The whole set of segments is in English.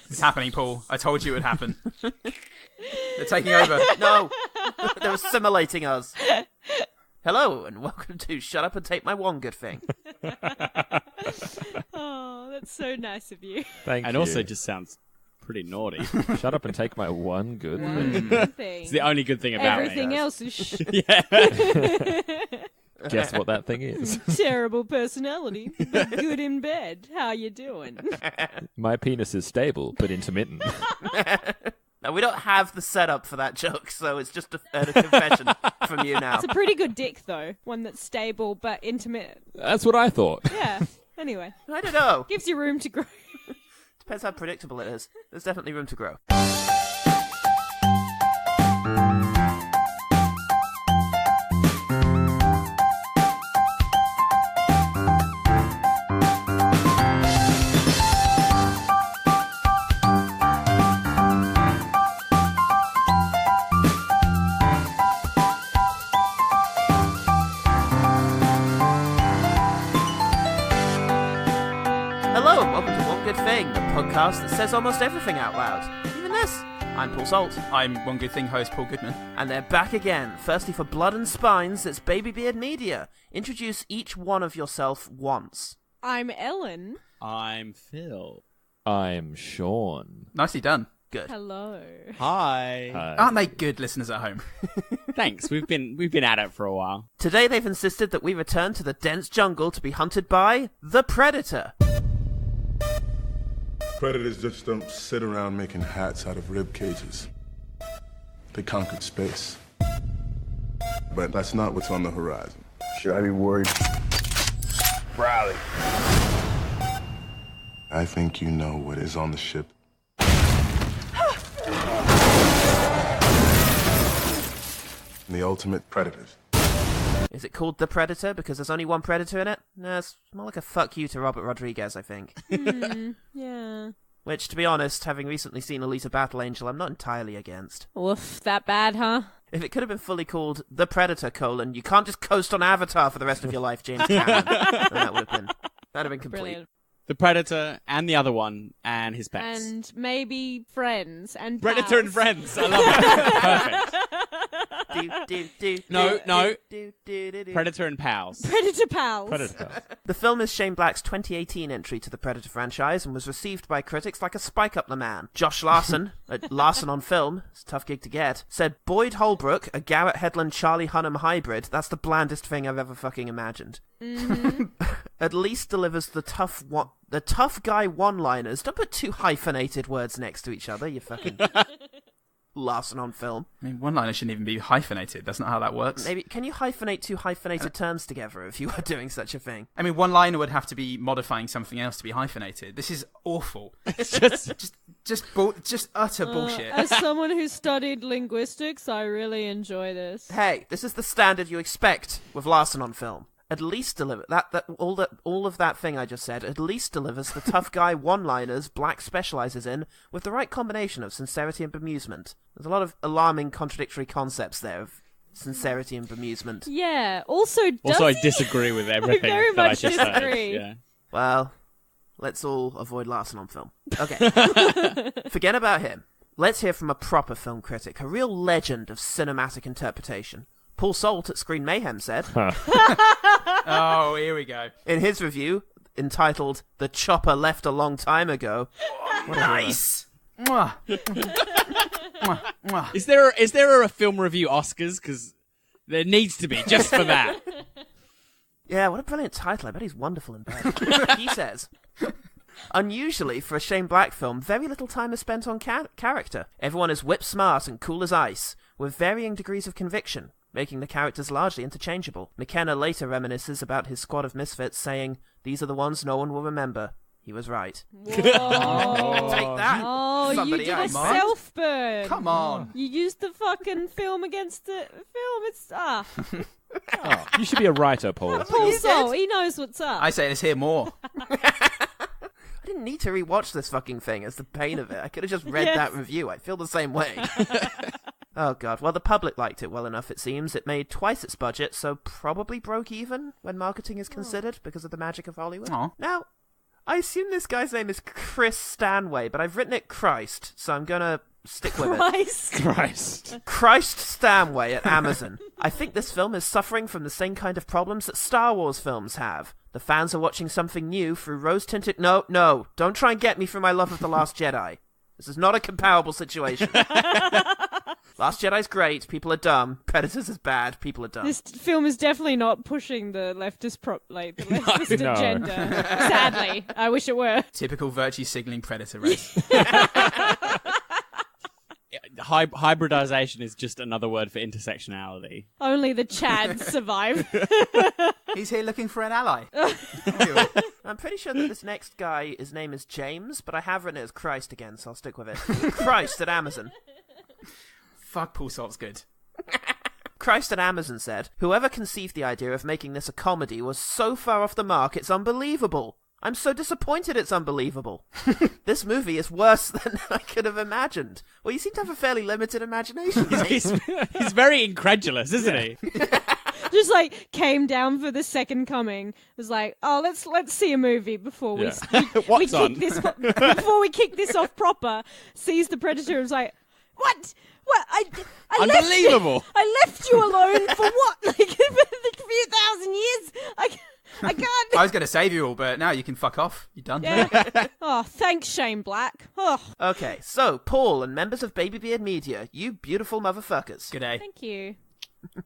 It's happening, Paul. I told you it would happen. They're taking over. No, they're assimilating us. Hello, and welcome to Shut Up and Take My One Good Thing. Oh, that's so nice of you. Thank you. And also just sounds pretty naughty. Shut up and take my one good One thing. good thing. It's the only good thing about Everything me. else is Yeah. Guess what that thing is? terrible personality, but good in bed. How you doing? My penis is stable, but intermittent. Now, we don't have the setup for that joke, so it's just a confession from you now. It's a pretty good dick, though. One that's stable but intermittent. That's what I thought. Yeah. Anyway, I don't know. gives you room to grow. Depends how predictable it is. There's definitely room to grow. Hello and welcome to One Good Thing, the podcast that says almost everything out loud. Even this. I'm Paul Salt, I'm One Good Thing host Paul Goodman. and they're back again. Firstly, for Blood and Spines, it's Baby Beard Media. Introduce each one of yourself once. I'm Ellen. I'm Phil. I'm Sean. Nicely done. Good. Hello. Hi. Aren't they good listeners at home? Thanks. We've been at it for a while. Today they've insisted that we return to the dense jungle to be hunted by the Predator. Predators just don't sit around making hats out of rib cages. They conquered space. But that's not what's on the horizon. Should I be worried? Riley. I think you know what is on the ship. The ultimate predators. Is it called The Predator because there's only one Predator in it? No, it's more like a fuck you to Robert Rodriguez, I think. Yeah. Which, to be honest, having recently seen Alita Battle Angel, I'm not entirely against. Woof, that bad, huh? If it could have been fully called The Predator, you can't just coast on Avatar for the rest of your life, James Cameron. Then that'd have been complete. Brilliant. The Predator and the other one and his pets. And maybe friends and Predator and pals. friends. I love it. Perfect. No. Predator and pals. Predator pals. Predator. The film is Shane Black's 2018 entry to the Predator franchise and was received by critics like a spike up the man. Josh Larson, at Larson on Film, it's a tough gig to get, said Boyd Holbrook, a Garrett Hedlund Charlie Hunnam hybrid, that's the blandest thing I've ever fucking imagined. At least delivers the tough guy one-liners. Don't put two hyphenated words next to each other, you fucking Larson on Film. I mean, one-liner shouldn't even be hyphenated. That's not how that works. Maybe can you hyphenate two hyphenated terms together if you were doing such a thing? I mean, one-liner would have to be modifying something else to be hyphenated. This is awful. It's just utter bullshit. As someone who studied linguistics, I really enjoy this. Hey, this is the standard you expect with Larson on Film. At least deliver all of that thing I just said. At least delivers the tough guy one-liners Black specializes in with the right combination of sincerity and bemusement. There's a lot of alarming contradictory concepts there of sincerity and bemusement. Yeah. Also, I disagree with everything very that I much just disagree. said. Yeah. Well, let's all avoid Larson on Film. Okay. Forget about him. Let's hear from a proper film critic, a real legend of cinematic interpretation. Paul Salt at Screen Mayhem said, Oh, here we go. in his review, entitled The Chopper Left a Long Time Ago. Nice. Mwah. Mwah. Mwah. Is there a film review Oscars? Because there needs to be, just for that. Yeah, what a brilliant title. I bet he's wonderful in bed. He says, unusually for a Shane Black film, very little time is spent on character. Everyone is whip smart and cool as ice, with varying degrees of conviction, making the characters largely interchangeable. McKenna later reminisces about his squad of misfits, saying, "These are the ones no one will remember." He was right. Whoa. Take that, Oh, you somebody did a else. self-burn. Come on. You used the fucking film against the film. It's Oh, you should be a writer, Paul. Paul You Sol. did. He knows what's up. I say let's hear more. I didn't need to rewatch this fucking thing as the pain of it. I could have just read Yes. that review. I feel the same way. Oh god, well the public liked it well enough it seems. It made twice its budget, so probably broke even when marketing is considered because of the magic of Hollywood. Aw. Now, I assume this guy's name is Chris Stanway, but I've written it Christ, so I'm gonna stick with it. Christ. Christ Stanway at Amazon. I think this film is suffering from the same kind of problems that Star Wars films have. The fans are watching something new through rose-tinted... No, don't try and get me through my love of The Last Jedi. This is not a comparable situation. Last Jedi's great, people are dumb. Predators is bad, people are dumb. This film is definitely not pushing the leftist No. agenda. Sadly, I wish it were. Typical virtue signaling Predator race. Hybridization is just another word for intersectionality. Only the Chads survive. He's here looking for an ally. I'm pretty sure that this next guy, his name is James, but I have written it as Christ again, so I'll stick with it. Christ at Amazon. Fuck, Paul Salt's good. Christ at Amazon said, "Whoever conceived the idea of making this a comedy was so far off the mark, it's unbelievable. I'm so disappointed it's unbelievable. This movie is worse than I could have imagined." Well, you seem to have a fairly limited imagination. He's very incredulous, isn't he? Just like came down for the second coming. Was like, oh, let's see a movie before we What's we on? kick this before we kick this off proper. Sees the Predator and was like, what? I Unbelievable. I left you alone for what? Like for a few thousand years. I can't. I was going to save you all, but now you can fuck off. You're done. Yeah. Oh, thanks, Shane Black. Oh, Okay, so, Paul and members of Baby Beard Media, you beautiful motherfuckers. Good day. thank you.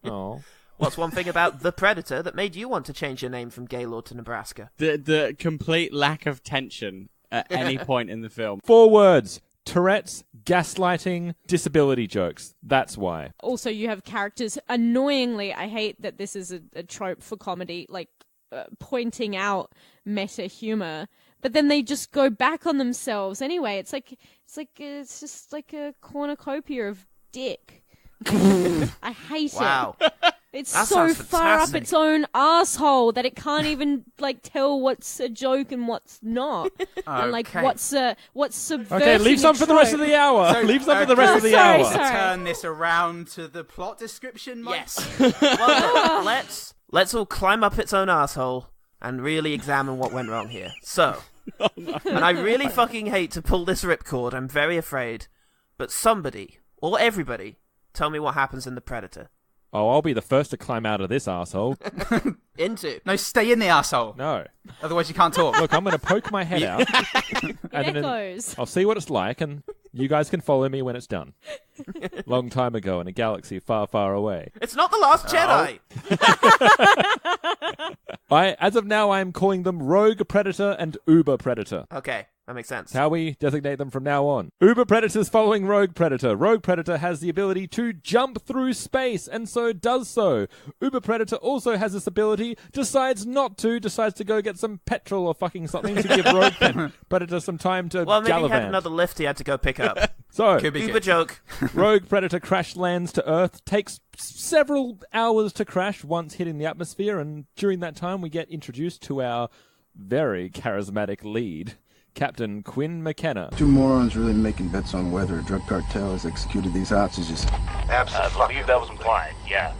Oh. What's one thing about The Predator that made you want to change your name from Gaylord to Nebraska? The complete lack of tension at any point in the film. 4 words. Tourette's, gaslighting, disability jokes. That's why. Also, you have characters. Annoyingly, I hate that this is a trope for comedy, like pointing out meta humor, but then they just go back on themselves anyway. It's just like a cornucopia of dick. I hate Wow. it. It's That so sounds far up fantastic. its own asshole that it can't even like tell what's a joke and what's not, and like Okay. what's subversing. Okay, leave some a for the rest of trope. the hour. So, Leave some for the rest of the sorry, hour. sorry. Turn this around to the plot description, Mike. Yes. Well, let's all climb up its own asshole and really examine what went wrong here. So, and I really fucking hate to pull this ripcord, I'm very afraid, but somebody, or everybody, tell me what happens in The Predator. Oh, I'll be the first to climb out of this asshole. Into. No, stay in the arsehole. No. Otherwise you can't talk. Look, I'm going to poke my head out. It and then echoes. I'll see what it's like, and you guys can follow me when it's done. Long time ago in a galaxy far, far away. It's not The Last Jedi! As of now, I am calling them Rogue Predator and Uber Predator. Okay, that makes sense. How we designate them from now on. Uber Predator's following Rogue Predator. Rogue Predator has the ability to jump through space, and so does so. Uber Predator also has this ability, decides to go get some petrol or fucking something to give Rogue Predator some time to Well, maybe he gallivant. had another lift he had to go pick up. So, Could be Uber good. joke. Rogue Predator crash lands to Earth, takes several hours to crash once hitting the atmosphere, and during that time we get introduced to our very charismatic lead, Captain Quinn McKenna. 2 morons really making bets on whether a drug cartel has executed these hostages. I believe that was implied, yeah.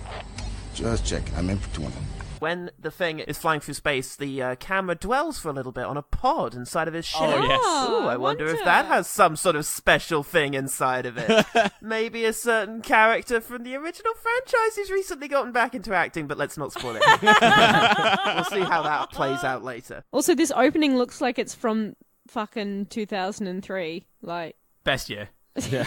Just checking. I'm in for 2 of them. When the thing is flying through space, the camera dwells for a little bit on a pod inside of his ship. Oh, yes. Ooh, I wonder if that has some sort of special thing inside of it. Maybe a certain character from the original franchise who's recently gotten back into acting, but let's not spoil it. We'll see how that plays out later. Also, this opening looks like it's from fucking 2003. Like, Best year. Yeah.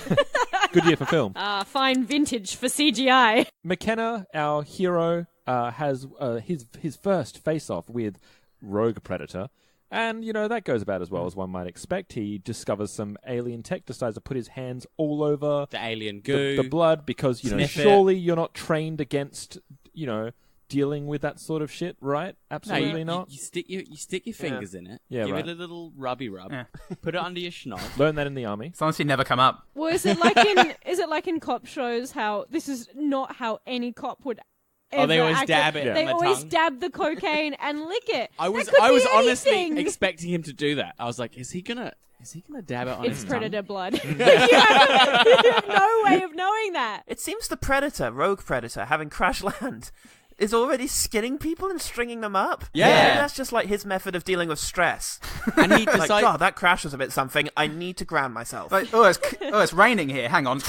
Good year for film. fine vintage for CGI. McKenna, our hero, has his first face-off with Rogue Predator. And, that goes about as well as one might expect. He discovers some alien tech, decides to put his hands all over The alien goo. the blood because, Sniff it. surely you're not trained against, dealing with that sort of shit, right? No, Absolutely not. You stick your fingers in it. Yeah, give right. it a little rubby rub. Yeah. Put it under your schnoz. Learn that in the army. It's honestly never come up. Well, is it like in cop shows how this is not how any cop would ever They always act dab it. Yeah. They on the always tongue. dab the cocaine and lick it. I was That could be honestly anything. expecting him to do that. I was like, is he gonna dab it on It's his predator tongue? blood. you have no way of knowing that. It seems the Predator, Rogue Predator, having crash land, is already skinning people and stringing them up. Yeah. Maybe that's just like his method of dealing with stress. And he Like, decides. God, that crash was a bit something. I need to ground myself. Like, it's raining here. Hang on.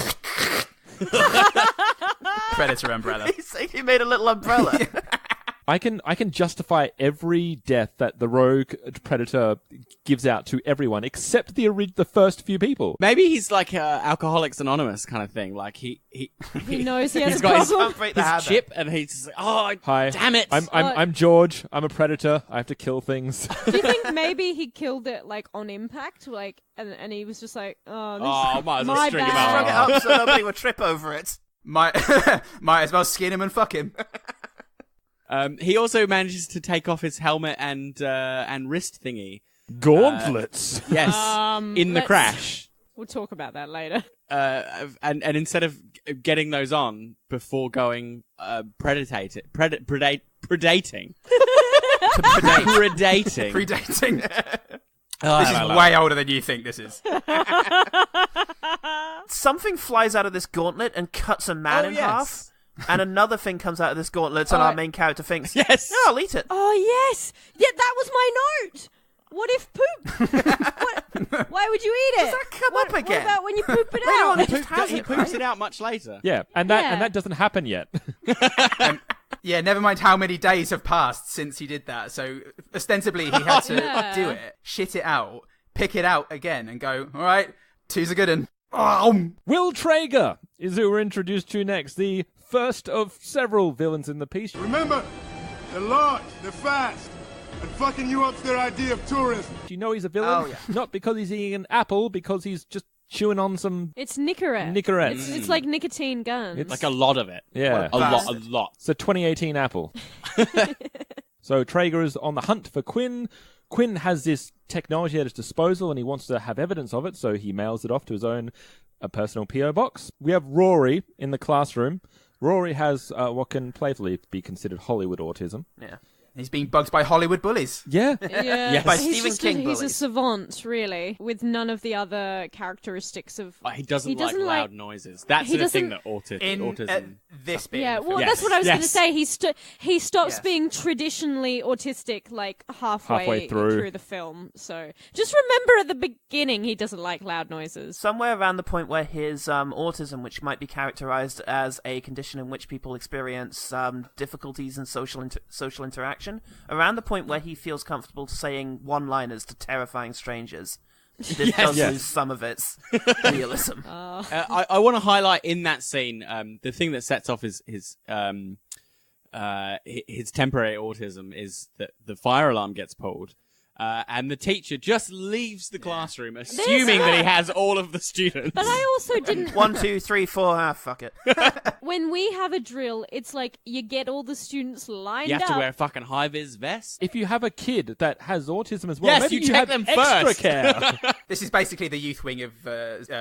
Predator umbrella. He made a little umbrella. I can justify every death that the rogue predator gives out to everyone except the first few people. Maybe he's like Alcoholics Anonymous kind of thing. Like he knows he has he's a got his, problem. Can't break the his habit. chip, and he's just like, oh, Hi, damn it! I'm George. I'm a predator. I have to kill things. Do you think maybe he killed it like on impact, like, and he was just like, oh, this might as well my string him bad. Strung it up so nobody would trip over it. Might as well skin him and fuck him. He also manages to take off his helmet and wrist thingy. Gauntlets. Yes, in the let's- crash. We'll talk about that later. And instead of getting those on before going predating. Predating. Oh, This is way older than you think this is. Something flies out of this gauntlet and cuts a man in half. And another thing comes out of this gauntlet, and our main character thinks, Yes. "Yeah, I'll eat it." Oh yes, yeah, that was my note. What if poop? Why would you eat it? Does that come up again? What about when you poop it Later on, out? he just has He it, poops right? it out much later. Yeah, and that doesn't happen yet. Yeah, never mind how many days have passed since he did that. So ostensibly he had to do it, shit it out, pick it out again, and go, all right, two's a good one. Will Traeger is who we're introduced to next, the first of several villains in the piece. Remember, they're large, they're fast, and fucking you up's their idea of tourism. Do you know he's a villain? Oh, yeah. Not because he's eating an apple, because he's just chewing on some... It's Nicorette. Nicorette. It's like nicotine guns. It's- Like a lot of it. Yeah. A lot. It's a 2018 apple. So Traeger is on the hunt for Quinn. Quinn has this technology at his disposal and he wants to have evidence of it, so he mails it off to his own personal P.O. box. We have Rory in the classroom. Rory has what can playfully be considered Hollywood autism. Yeah. He's being bugged by Hollywood bullies. Yeah. Yeah, By he's Stephen just King he's a bullies. savant, really, with none of the other characteristics of. He doesn't like loud noises. That's he the thing doesn't- that In autism. this bit. Yeah, of the well, film. that's what I was going to Yes. say. He stops Yes. being traditionally autistic, like halfway through. the film. So just remember at the beginning, he doesn't like loud noises. Somewhere around the point where his autism, which might be characterized as a condition in which people experience difficulties in social interaction, around the point where he feels comfortable saying one-liners to terrifying strangers, this does Yes. lose some of its realism. I want to highlight in that scene the thing that sets off his temporary autism is that the fire alarm gets pulled. And the teacher just leaves the classroom, assuming that he has all of the students. But I also didn't. 1, 2, 3, 4, fuck it. When we have a drill, it's like you get all the students lined You have up. to wear a fucking high-vis vest. If you have a kid that has autism as well, Yes, maybe you check have them extra first. care. This is basically the youth wing of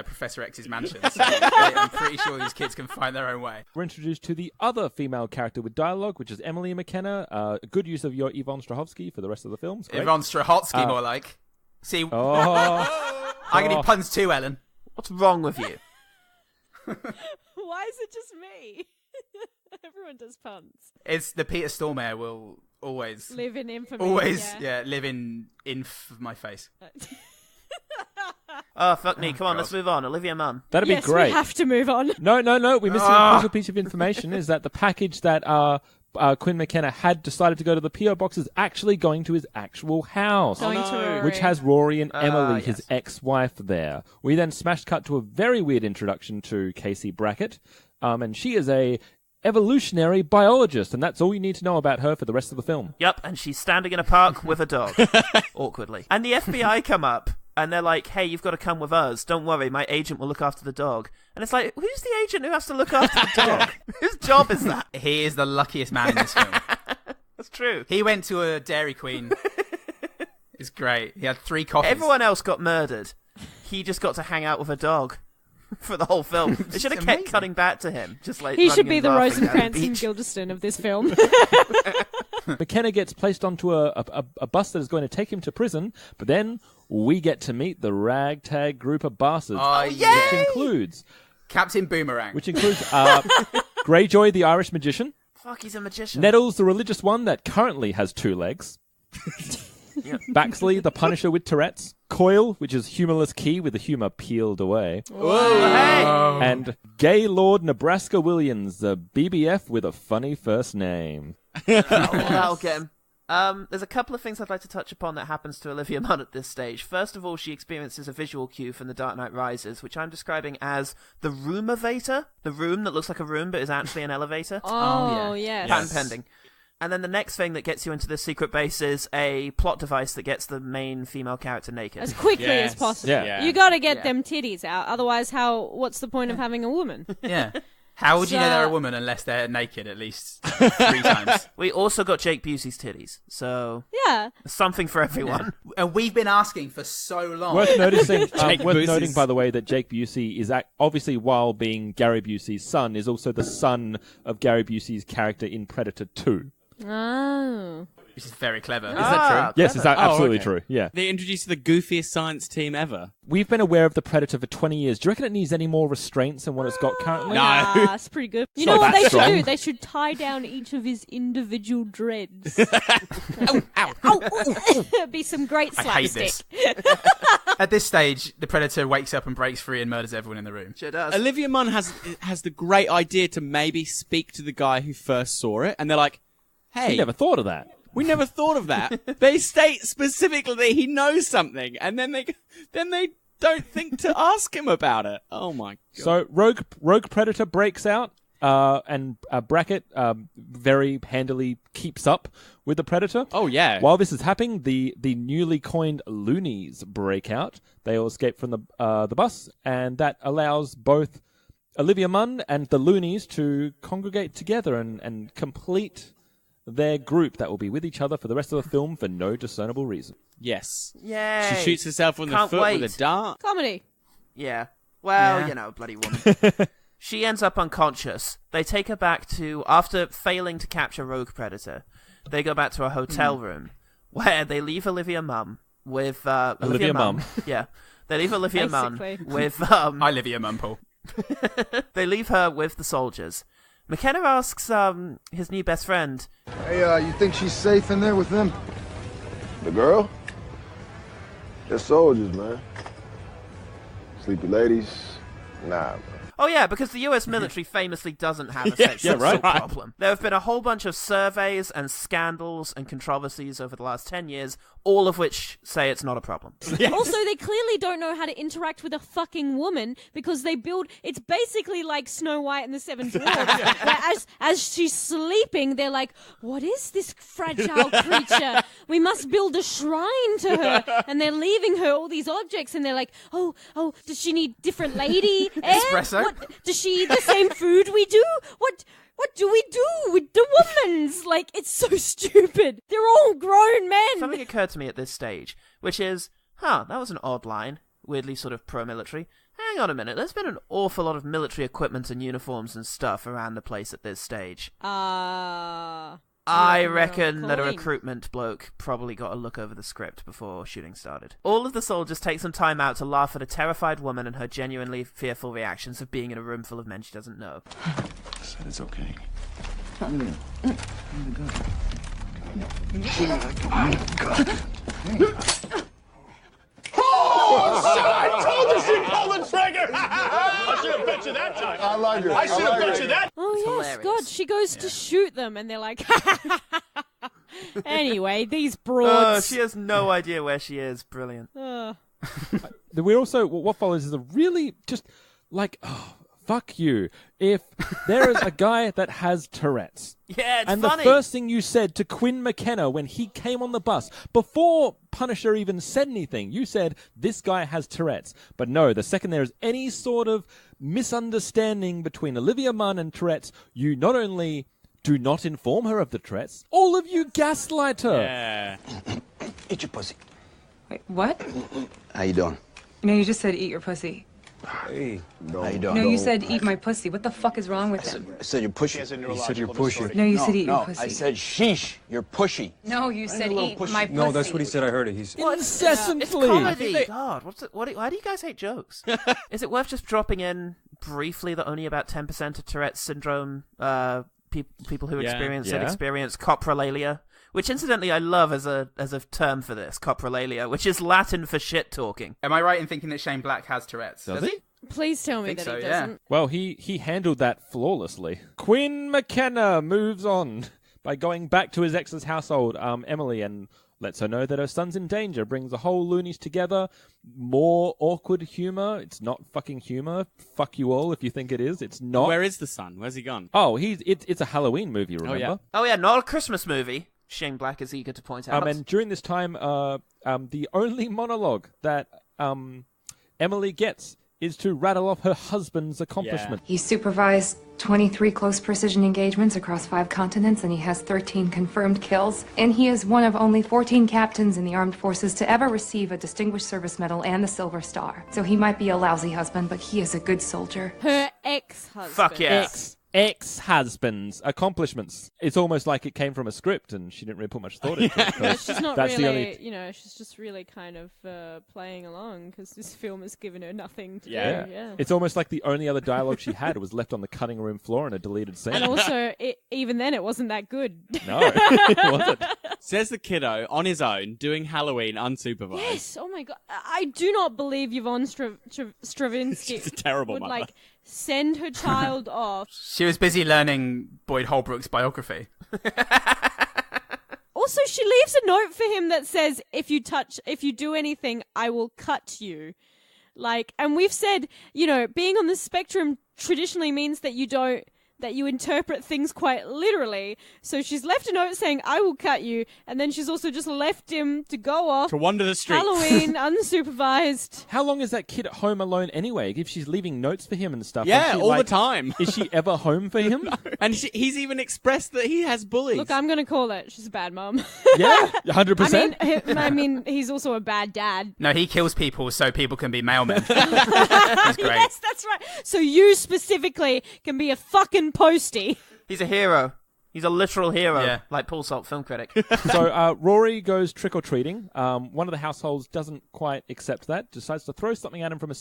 Professor X's mansion. So I'm pretty sure these kids can find their own way. We're introduced to the other female character with dialogue, which is Emily McKenna. Good use of your Yvonne Strahovski for the rest of the films. Great. Yvonne Strahotsky, more like. See, Oh, I'm going to do puns too, Ellen. What's wrong with you? Why is it just me? Everyone does puns. It's the Peter Stormare will always Live in infamy. live in my face. Oh, fuck me. Come on, let's move on. Olivia Munn. that'd Yes, be great. we have to move on. No. We're missing a crucial piece of information. Is that the package that Quinn McKenna had decided to go to the P.O. box is actually going to his actual house, Going to Rory. which has Rory and Emily, yes. his ex-wife, there. We then smash cut to a very weird introduction to Casey Brackett, and she is a evolutionary biologist, and that's all you need to know about her for the rest of the film. Yep, and she's standing in a park with a dog. Awkwardly. And the FBI come up, and they're like, hey, you've got to come with us. Don't worry, my agent will look after the dog. And it's like, who's the agent who has to look after the dog? Whose job is that? He is the luckiest man in this film. That's true. He went to a Dairy Queen. It's great. He had 3 coffees. Everyone else got murdered. He just got to hang out with a dog for the whole film. They should have kept amazing. cutting back to him. Just like He should running be and the laughing down Rosencrantz the and beach. Guildenstern of this film. McKenna gets placed onto a bus that is going to take him to prison, but then we get to meet the ragtag group of bastards, Oh, which includes Captain Boomerang. Greyjoy, the Irish magician. Fuck, he's a magician. Nettles, the religious one that currently has 2 legs. Yep. Baxley, the Punisher with Tourette's. Coil, which is humorless Key with the humor peeled away. Whoa, hey! And Gaylord Nebraska Williams, the BBF with a funny first name. That'll get him. There's a couple of things I'd like to touch upon that happens to Olivia Munn at this stage. First of all, she experiences a visual cue from The Dark Knight Rises, which I'm describing as the room-ovator. The room that looks like a room but is actually an elevator. Oh, yes. Patent pending. And then the next thing that gets you into the secret base is a plot device that gets the main female character naked. As quickly as possible. Yeah. You gotta get them titties out, otherwise what's the point of having a woman? Yeah. How would you know they're a woman unless they're naked at least 3 times? We also got Jake Busey's titties, so Yeah. something for everyone. And we've been asking for so long. Worth noticing, Busey's- noting, by the way, that Jake Busey is obviously, while being Gary Busey's son, is also the son of Gary Busey's character in Predator 2. Oh. Which is very clever. Is that true? Yes, it's absolutely okay. true. Yeah. They introduced the goofiest science team ever. We've been aware of the Predator for 20 years. Do you reckon it needs any more restraints than what it's got currently? No. Ah, it's pretty good. You not know what that they strong. should do? They should tie down each of his individual dreads. Be some great I hate slapstick. this. At this stage, the Predator wakes up and breaks free and murders everyone in the room. Sure does. Olivia Munn has the great idea to maybe speak to the guy who first saw it, and they're like, "Hey, We never thought of that. we never thought of that." They state specifically that he knows something, and then they don't think to ask him about it. Oh my god! So Rogue Predator breaks out, and Brackett very handily keeps up with the Predator. Oh yeah. While this is happening, the newly coined loonies break out. They all escape from the bus, and that allows both Olivia Munn and the loonies to congregate together and complete their group that will be with each other for the rest of the film for no discernible reason. Yes. Yay. She shoots herself on the Can't foot wait. with a dart. Comedy. Yeah. Well, Yeah. you know, bloody woman. She ends up unconscious. They take her back to, after failing to capture Rogue Predator, they go back to a hotel room where they leave Olivia Munn with... Olivia Munn. Yeah. They leave Olivia Munn Basically. with... I live here, Mumple. they leave her with the soldiers. McKenna asks his new best friend, Hey, you think she's safe in there with them? The girl? They're soldiers, man. Sleepy ladies? Nah, man. oh yeah, because the US military famously doesn't have a sexual right. assault problem. There have been a whole bunch of surveys and scandals and controversies over the last 10 years, all of which say it's not a problem. Also, they clearly don't know how to interact with a fucking woman because they build. It's basically like Snow White and the Seven Dwarfs. Where as she's sleeping, they're like, "What is this fragile creature? We must build a shrine to her." And they're leaving her all these objects, and they're like, "Oh, does she need different lady air? Espresso? What, does she eat the same food we do? What do we do with the women's? Like, it's so stupid. They're all grown men." Something occurred to me at this stage, which is, that was an odd line, weirdly sort of pro-military. Hang on a minute, there's been an awful lot of military equipment and uniforms and stuff around the place at this stage. I reckon that a coin. recruitment bloke probably got a look over the script before shooting started. All of the soldiers take some time out to laugh at a terrified woman and her genuinely fearful reactions of being in a room full of men she doesn't know. I said it's okay. I like it. I should have bet you that. Oh yes, hilarious. God, she goes to shoot them, and they're like, anyway, these broads. She has no idea where she is. Brilliant. We also, what follows is a really just like, fuck you. If there is a guy that has Tourette's, Yeah, it's and funny. the first thing you said to Quinn McKenna when he came on the bus, before Punisher even said anything, you said, this guy has Tourette's. But no, the second there is any sort of misunderstanding between Olivia Munn and Tourette's, you not only do not inform her of the Tourette's, all of you gaslight her. Yeah. Eat your pussy. Wait, what? How you doing? No, you just said eat your pussy. Hey, how you doing? No, you said eat my pussy. What the fuck is wrong with him? I said you're pushy. You said you're pushy. No, you said eat your No, pussy. I said sheesh. You're pushy. No, you said eat my pussy. No, that's what he said. I heard it. He's Incessantly. It's comedy. God, why do you guys hate jokes? Is it worth just dropping in briefly that only about 10% of Tourette's syndrome people who Yeah. experience it Yeah. experience coprolalia, which incidentally I love as a term for this, coprolalia, which is Latin for shit talking. Am I right in thinking that Shane Black has Tourette's? Does he? Please tell me Think that so, he yeah. doesn't. Well, he handled that flawlessly. Quinn McKenna moves on by going back to his ex's household, Emily, and lets her know that her son's in danger, brings the whole loonies together. More awkward humor. It's not fucking humor. Fuck you all if you think it is. It's not. Where is the son? Where's he gone? Oh, it's a Halloween movie, remember? yeah. Oh yeah, not a Christmas movie. Shane Black is eager to point out. And during this time, the only monologue that Emily gets is to rattle off her husband's accomplishment. He supervised 23 close precision engagements across 5 continents, and he has 13 confirmed kills. And he is one of only 14 captains in the armed forces to ever receive a Distinguished Service Medal and the Silver Star. So he might be a lousy husband, but he is a good soldier. Her ex-husband. Fuck yeah. Ex-husband's accomplishments. It's almost like it came from a script and she didn't really put much thought into it. Yeah, she's not That's the really, only- she's just really kind of playing along because this film has given her nothing to Yeah. do. Yeah. It's almost like the only other dialogue she had was left on the cutting room floor in a deleted scene. And also, even then, it wasn't that good. No, it wasn't. Says the kiddo on his own doing Halloween unsupervised. Yes. Oh my god. I do not believe Yvonne Stravinsky She's a terrible would mother. like send her child off. She was busy learning Boyd Holbrook's biography. Also, she leaves a note for him that says, if you do anything, I will cut you. Like, and we've said, being on the spectrum traditionally means that you interpret things quite literally. So she's left a note saying, I will cut you. And then she's also just left him to go off. To wander the streets. Halloween, unsupervised. How long is that kid at home alone anyway? If she's leaving notes for him and stuff. Yeah, is she, all the time. Is she ever home for him? And he's even expressed that he has bullies. Look, I'm going to call it. She's a bad mum. Yeah, 100%. I mean, he's also a bad dad. No, he kills people so people can be mailmen. That's great. Yes, that's right. So you specifically can be a fucking postie. He's a hero. He's a literal hero, Yeah. like Paul Salt, film critic. So Rory goes trick-or-treating. One of the households doesn't quite accept that, decides to throw something at him from a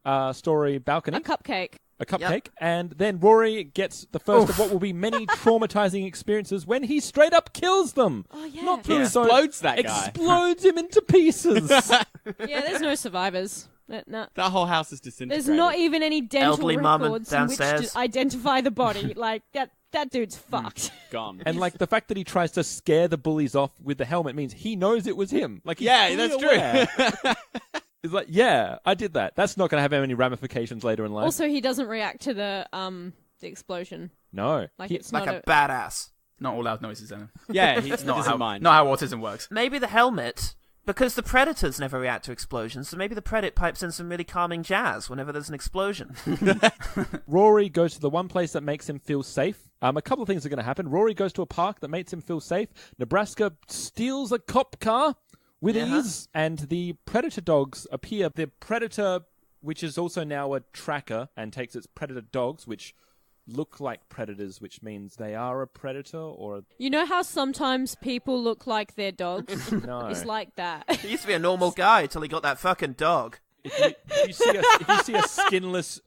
second-story balcony. A cupcake. A cupcake. And then Rory gets the first of what will be many traumatizing experiences when he straight up kills them. Oh, yeah. Not through his own... Explodes that guy. Explodes him into pieces. Yeah, there's no survivors. No. That whole house is disintegrated. There's not even any dental Elderly mum records in which downstairs. to identify the body. Like, that dude's fucked. Gone. And like the fact that he tries to scare the bullies off with the helmet means he knows it was him. Like, he's Yeah, fully that's aware. It's like, yeah, I did that. That's not going to have any ramifications later in life. Also, he doesn't react to the explosion. No. Like, He- it's Like not a badass. Not all loud noises, then. Yeah, he Not doesn't how, mind. not how autism works. Maybe the helmet, because the predators never react to explosions, so maybe the predator pipes in some really calming jazz whenever there's an explosion. Rory goes to the one place that makes him feel safe. A couple of things are going to happen. Rory goes to a park that makes him feel safe. Nebraska steals a cop car with ease. And the predator dogs appear. The predator, which is also now a tracker and takes its predator dogs, which look like predators, which means they are a predator or... You know how sometimes people look like their dogs? No. It's like that. He used to be a normal guy till he got that fucking dog. If you see a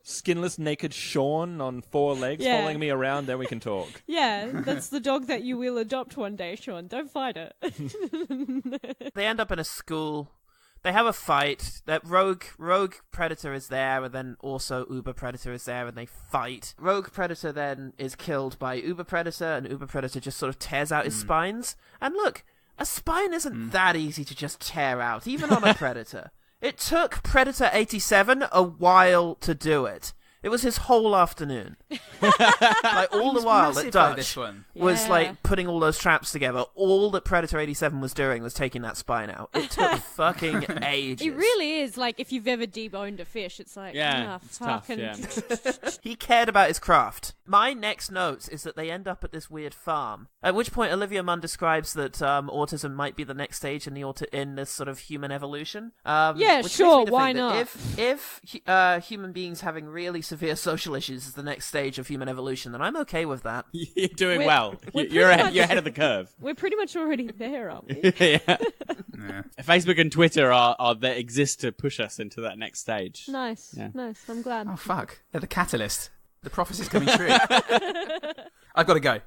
skinless naked Sean on 4 legs Yeah. following me around, then we can talk. Yeah, that's the dog that you will adopt one day, Sean. Don't fight it. They end up in a school. They have a fight. That rogue predator is there, and then also Uber predator is there, and they fight. Rogue predator then is killed by Uber predator, and Uber predator just sort of tears out his spines. And look, a spine isn't that easy to just tear out, even on a predator. It took Predator 87 a while to do it. It was his whole afternoon. Like, all the while that massive, though, Dutch this one. was, Yeah. like, putting all those traps together, all that Predator 87 was doing was taking that spine out. It took fucking ages. It really is. Like, if you've ever deboned a fish, it's like, Yeah, ah, it's tough, fucking... yeah. He cared about his craft. My next note is that they end up at this weird farm. At which point, Olivia Munn describes that autism might be the next stage in in this sort of human evolution. Yeah, which makes sure, me to why think that not? If human beings having really severe social issues is the next stage of human evolution, then I'm okay with that. You're doing We're- well. we're You're pretty ahead, much- you're ahead of the curve. We're pretty much already there, aren't we? Yeah. Yeah. Facebook and Twitter are that exist to push us into that next stage. Nice, Yeah. nice. I'm glad. Oh, fuck. They're the catalyst. The prophecy's coming true. I've got to go.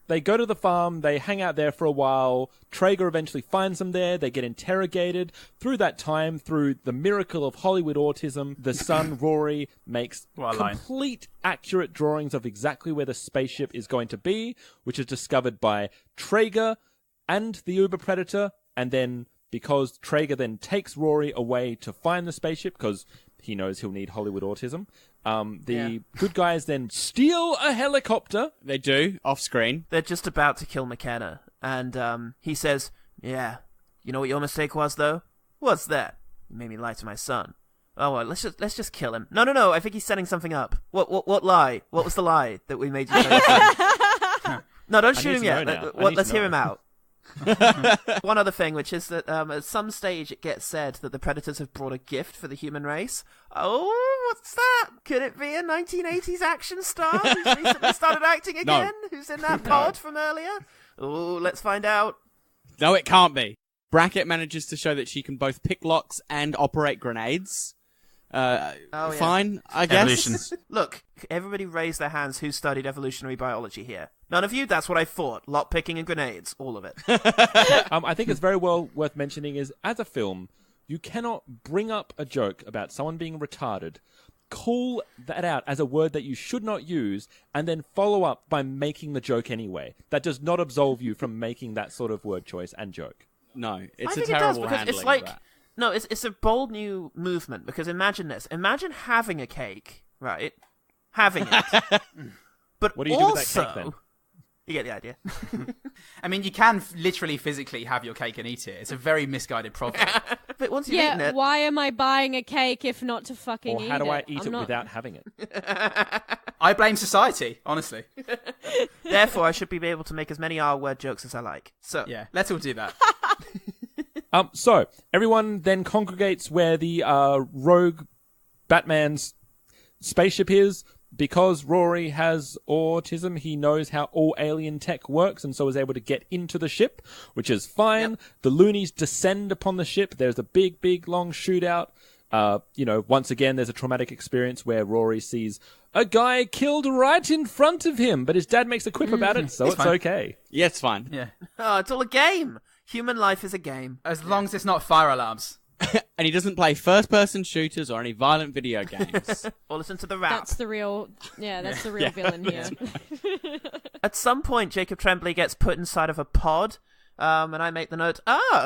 They go to the farm, they hang out there for a while. Traeger eventually finds them there, they get interrogated. Through that time, through the miracle of Hollywood autism, the son, Rory, makes complete accurate drawings of exactly where the spaceship is going to be, which is discovered by Traeger and the Uber Predator. And then, because Traeger then takes Rory away to find the spaceship, because he knows he'll need Hollywood autism, the good guys then steal a helicopter. They do, off screen. They're just about to kill McKenna, and he says, "Yeah, you know what your mistake was, though? What's that? You made me lie to my son. Oh, well, let's just kill him. No, I think he's setting something up. What lie? What was the lie that we made you say? No, don't shoot him yet. Let's hear him out." One other thing, which is that at some stage it gets said that the Predators have brought a gift for the human race. Oh, what's that? Could it be a 1980s action star who's recently started acting again? No. Who's in that pod from earlier? Oh, let's find out. No, it can't be. Brackett manages to show that she can both pick locks and operate grenades. Fine, I guess. Evolution. Look, everybody raise their hands who studied evolutionary biology here. None of you? That's what I thought. Lockpicking and grenades. All of it. I think it's very well worth mentioning is, as a film, you cannot bring up a joke about someone being retarded, call that out as a word that you should not use, and then follow up by making the joke anyway. That does not absolve you from making that sort of word choice and joke. No, it's a terrible handling it's like, of that. No, it's a bold new movement, because imagine this. Imagine having a cake, right? Having it. But what do you do with that cake, then? You get the idea. I mean, you can literally physically have your cake and eat it. It's a very misguided proverb. But once you've eaten it... why am I buying a cake if not to fucking eat it? Or how do I eat it without having it? I blame society, honestly. Therefore, I should be able to make as many R-word jokes as I like. So yeah, let's all do that. So everyone then congregates where the rogue Batman's spaceship is. Because Rory has autism, he knows how all alien tech works and so is able to get into the ship, which is fine. Yep. The loonies descend upon the ship. There's a big, long shootout. Once again, there's a traumatic experience where Rory sees a guy killed right in front of him, but his dad makes a quip about it, so it's okay. Yeah, it's fine. Yeah. Oh, it's all a game. Human life is a game. As long as it's not fire alarms. And he doesn't play first-person shooters or any violent video games. Or listen to the rap. That's the real villain here. At some point, Jacob Tremblay gets put inside of a pod, and I make the note,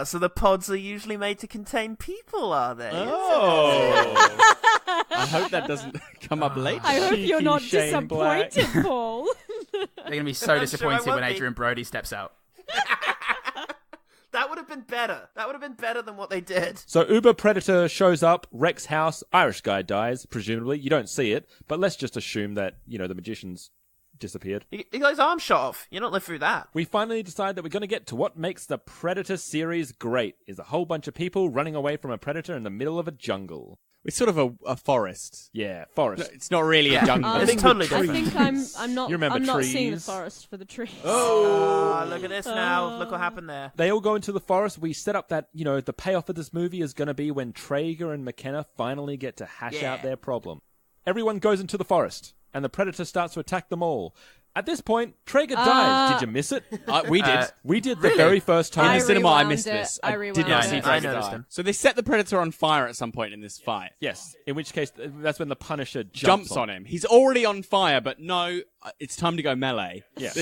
so the pods are usually made to contain people, are they? Oh! I hope that doesn't come up later. I hope you're not disappointed, Paul. They're going to be so disappointed when Adrian Brody steps out. That would have been better. That would have been better than what they did. So Uber Predator shows up, wrecks house, Irish guy dies, presumably. You don't see it, but let's just assume that, the magician's disappeared. He got his arm shot off. You don't live through that. We finally decide that we're going to get to what makes the Predator series great, is a whole bunch of people running away from a predator in the middle of a jungle. It's sort of a forest. Yeah, forest. It's not really a jungle. It's totally I different. think I'm not. You remember I'm not trees? seeing the forest for the trees. Oh, look at this now. Look what happened there. They all go into the forest. We set up that, the payoff of this movie is going to be when Traeger and McKenna finally get to hash out their problem. Everyone goes into the forest, and the Predator starts to attack them all. At this point, Traeger dies. Did you miss it? We did. We did the very first time. In the cinema, I rewound missed it. this. I did not see I Traeger noticed die. him. So they set the Predator on fire at some point in this fight. Yes, in which case, that's when the Punisher Jumps on him. He's already on fire, but no, it's time to go melee. Yeah.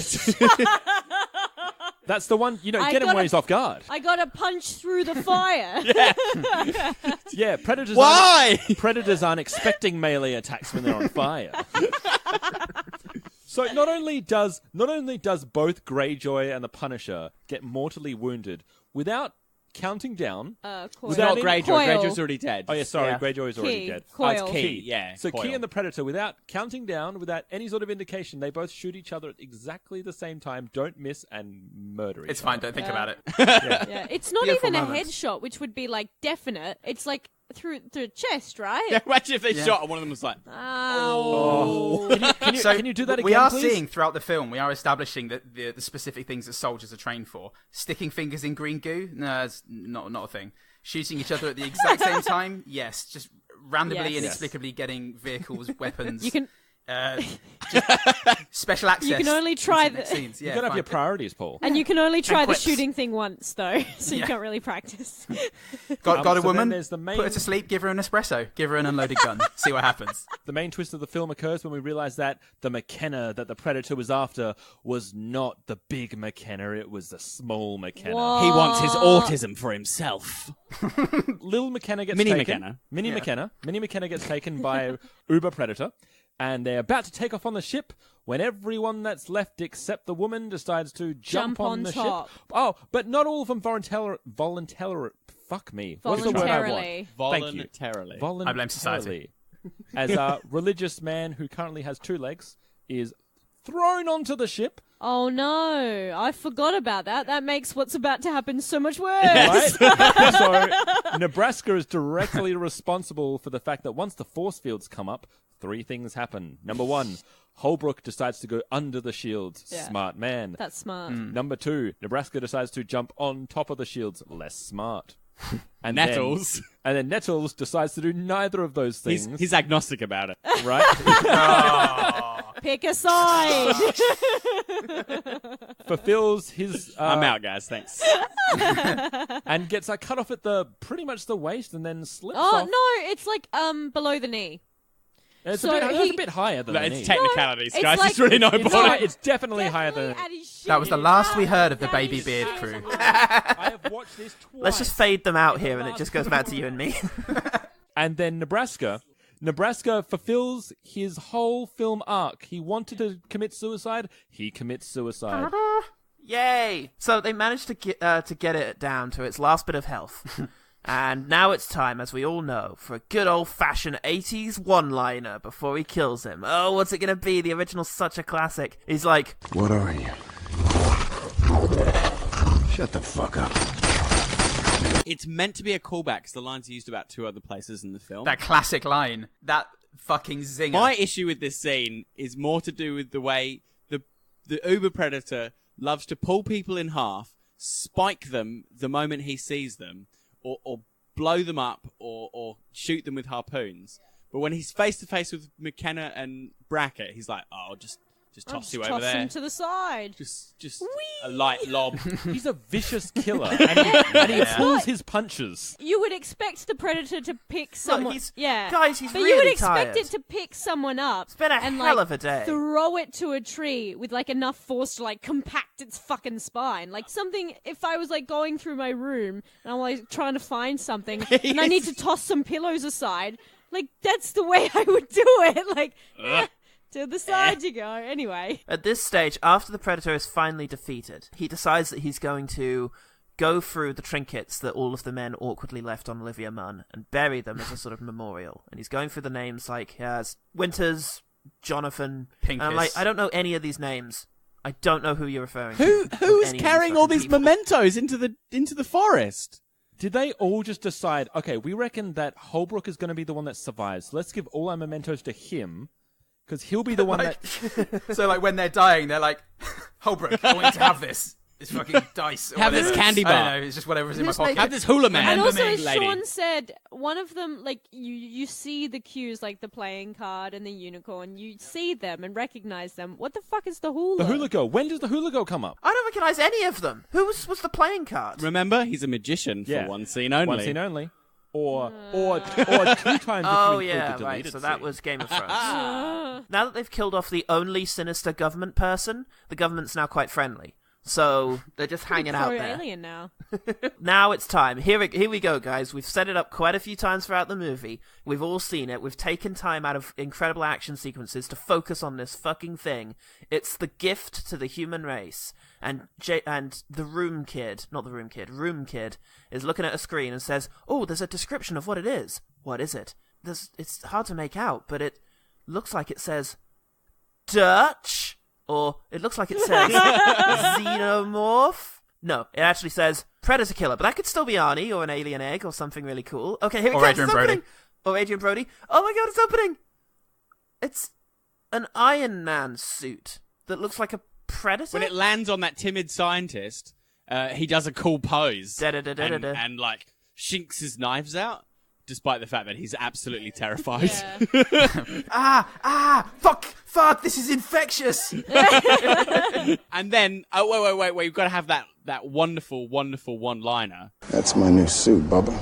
That's the one, get him when he's off guard. I got to punch through the fire. Yeah, predators. Why? Predators aren't expecting melee attacks when they're on fire. So not only does both Greyjoy and the Punisher get mortally wounded without counting down. Coil. It's not Greyjoy. Greyjoy's already dead. Oh yeah, sorry, Yeah. Greyjoy is already Key. dead. Coil. It's Key. Yeah. So Coil. Key and the Predator, without counting down, without any sort of indication, they both shoot each other at exactly the same time, don't miss, and murder each It's other. fine, don't think about it. Yeah, it's not Beautiful even moment. a headshot, which would be like definite. It's like through the chest, right? Yeah, imagine if they shot and one of them was like, Oh. Can you do that again, we are please? seeing throughout the film, we are establishing that the specific things that soldiers are trained for. Sticking fingers in green goo? No, it's not a thing. Shooting each other at the exact same time? Yes. Just randomly, Yes. inexplicably getting vehicles, weapons. Special access. You can only try the scenes. Yeah, you got to have fine. your priorities, Paul. And you can only try the quips. shooting thing once, though, so you can't really practice. Got a so then woman, there's the main- put her to sleep, give her an espresso, give her an unloaded gun, see what happens. The main twist of the film occurs when we realize that the McKenna that the Predator was after was not the big McKenna, it was the small McKenna. Whoa. He wants his autism for himself. Little McKenna gets Mini taken. McKenna. Mini McKenna. Mini McKenna gets taken by Uber Predator, and they're about to take off on the ship when everyone that's left except the woman decides to jump on the top. ship. Oh, but not all of them voluntarily. Fuck me. What's the word I want? Voluntarily. Thank you. I blame society. As a religious man who currently has 2 legs is thrown onto the ship. Oh no, I forgot about that. That makes what's about to happen so much worse. Right? So Nebraska is directly responsible for the fact that once the force fields come up, 3 things happen. Number 1, Holbrook decides to go under the shields. Yeah. Smart man. That's smart. Number 2, Nebraska decides to jump on top of the shields. Less smart. And Nettles. Then Nettles decides to do neither of those things. He's agnostic about it. Right? Pick a side. Fulfills his... I'm out, guys. Thanks. and gets cut off at pretty much the waist and then slips Oh off. no, it's like below the knee. It's, So it's a bit higher than the It's knee. technicalities, No, guys. it's like- It's really not It's, important. it's definitely higher than... At his shin. That was the last we heard of the At Baby his Beard shin. crew. I have watched this twice. Let's just fade them out here, and it just goes back to you and me. And then Nebraska fulfills his whole film arc. He wanted to commit suicide. He commits suicide. Yay! So they managed to get it down to its last bit of health. And now it's time, as we all know, for a good old-fashioned 80s one-liner before he kills him. Oh, what's it gonna be? The original's such a classic. He's like, What are you? Shut the fuck up. It's meant to be a callback because the line's used about 2 other places in the film. That classic line. That fucking zinger. My issue with this scene is more to do with the way the Uber Predator loves to pull people in half, spike them the moment he sees them, or blow them up, or shoot them with harpoons. But when he's face to face with McKenna and Brackett, he's like, "Oh, just toss you over Toss there, him to the side. just a light lob." He's a vicious killer, and he pulls his punches. You would expect the Predator to pick someone. he's- yeah, guys, he's but you would really expect tired. it to pick someone up. It's been a and, hell like, of a day. Throw it to a tree with enough force to compact its fucking spine. Something. If I was going through my room and I'm trying to find something and I need to toss some pillows aside, that's the way I would do it. To the side you go. Anyway. At this stage, after the Predator is finally defeated, he decides that he's going to go through the trinkets that all of the men awkwardly left on Olivia Munn and bury them as a sort of memorial. And he's going through the names he has Winters, Jonathan. Pincus. And I'm I don't know any of these names. I don't know who you're referring to. Who's Any of carrying all fucking these people. mementos into the forest? Did they all just decide, okay, we reckon that Holbrook is going to be the one that survives. Let's give all our mementos to him, because he'll be the one that... So, when they're dying, they're like, Holbrook, I want you to have this. This fucking dice. Or Have whatever. this candy I don't bar. know, it's just whatever's in my Who's pocket. making- Have this hula man. And also, lady. Sean said one of them, you see the cues, the playing card and the unicorn. You see them and recognize them. What the fuck is the hula? The hula girl. When does the hula girl come up? I don't recognize any of them. Who was the playing card? Remember, he's a magician for Yeah. one scene only. One scene only. Or 2 times if Oh, you include yeah, the right. deleted So that scene. was Game of Thrones. Now that they've killed off the only sinister government person, the government's now quite friendly. So they're just hanging out there. Alien now. Now it's time. Here we go, guys. We've set it up quite a few times throughout the movie. We've all seen it. We've taken time out of incredible action sequences to focus on this fucking thing. It's the gift to the human race. And the room kid is looking at a screen and says, "Oh, there's a description of what it is. What is it? It's hard to make out, but it looks like it says Dutch." Or it looks like it says xenomorph. No, it actually says predator killer, but that could still be Arnie or an alien egg or something really cool. Okay, here it Or comes. Adrian It's opening. Brody. Or Adrian Brody. Oh my god, it's opening. It's an Iron Man suit that looks like a predator. When it lands on that timid scientist, he does a cool pose Da-da-da-da-da-da. and shinks his knives out, despite the fact that he's absolutely terrified. Yeah. Fuck! fuck, this is infectious. And then, wait, we've got to have that wonderful, wonderful one-liner. That's my new suit, Bubba.